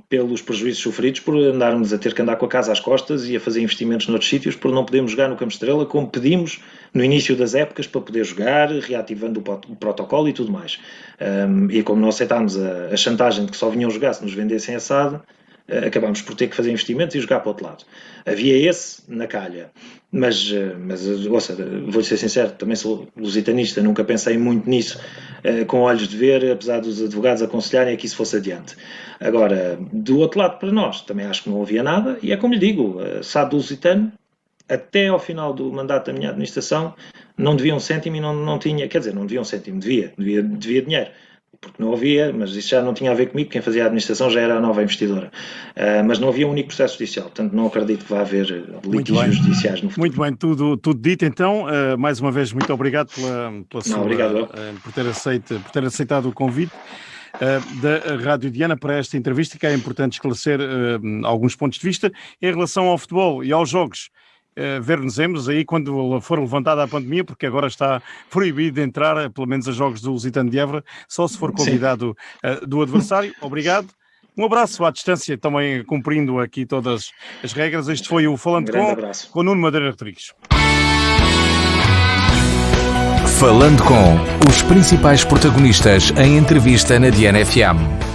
pelos prejuízos sofridos por andarmos a ter que andar com a casa às costas e a fazer investimentos noutros sítios por não podermos jogar no Campo Estrela como pedimos no início das épocas para poder jogar, reativando o protocolo e tudo mais. E como não aceitámos a chantagem de que só vinham jogar se nos vendessem a SAD, acabámos por ter que fazer investimentos e jogar para o outro lado. Havia esse na calha, mas ouça, vou ser sincero, também sou lusitanista, nunca pensei muito nisso com olhos de ver, apesar dos advogados aconselharem que isso fosse adiante. Agora, do outro lado para nós, também acho que não havia nada, e é como lhe digo, SAD do Lusitano, até ao final do mandato da minha administração, não devia um cêntimo e não tinha, quer dizer, não devia um cêntimo, devia dinheiro. Porque não havia, mas isso já não tinha a ver comigo, quem fazia a administração já era a nova investidora. Mas não havia um único processo judicial, portanto não acredito que vá haver litígios judiciais no futuro. Muito bem, tudo dito então. Mais uma vez, muito obrigado pela sua, obrigado. por ter aceitado o convite da Rádio Diana para esta entrevista, que é importante esclarecer alguns pontos de vista em relação ao futebol e aos jogos. Ver-nos aí quando for levantada a pandemia, porque agora está proibido de entrar, pelo menos a jogos do Lusitano de Évora, só se for convidado do adversário. Obrigado. Um abraço à distância, também cumprindo aqui todas as regras. Este foi o Falando com Nuno Madeira Rodrigues. Falando com os principais protagonistas em entrevista na Diana FM.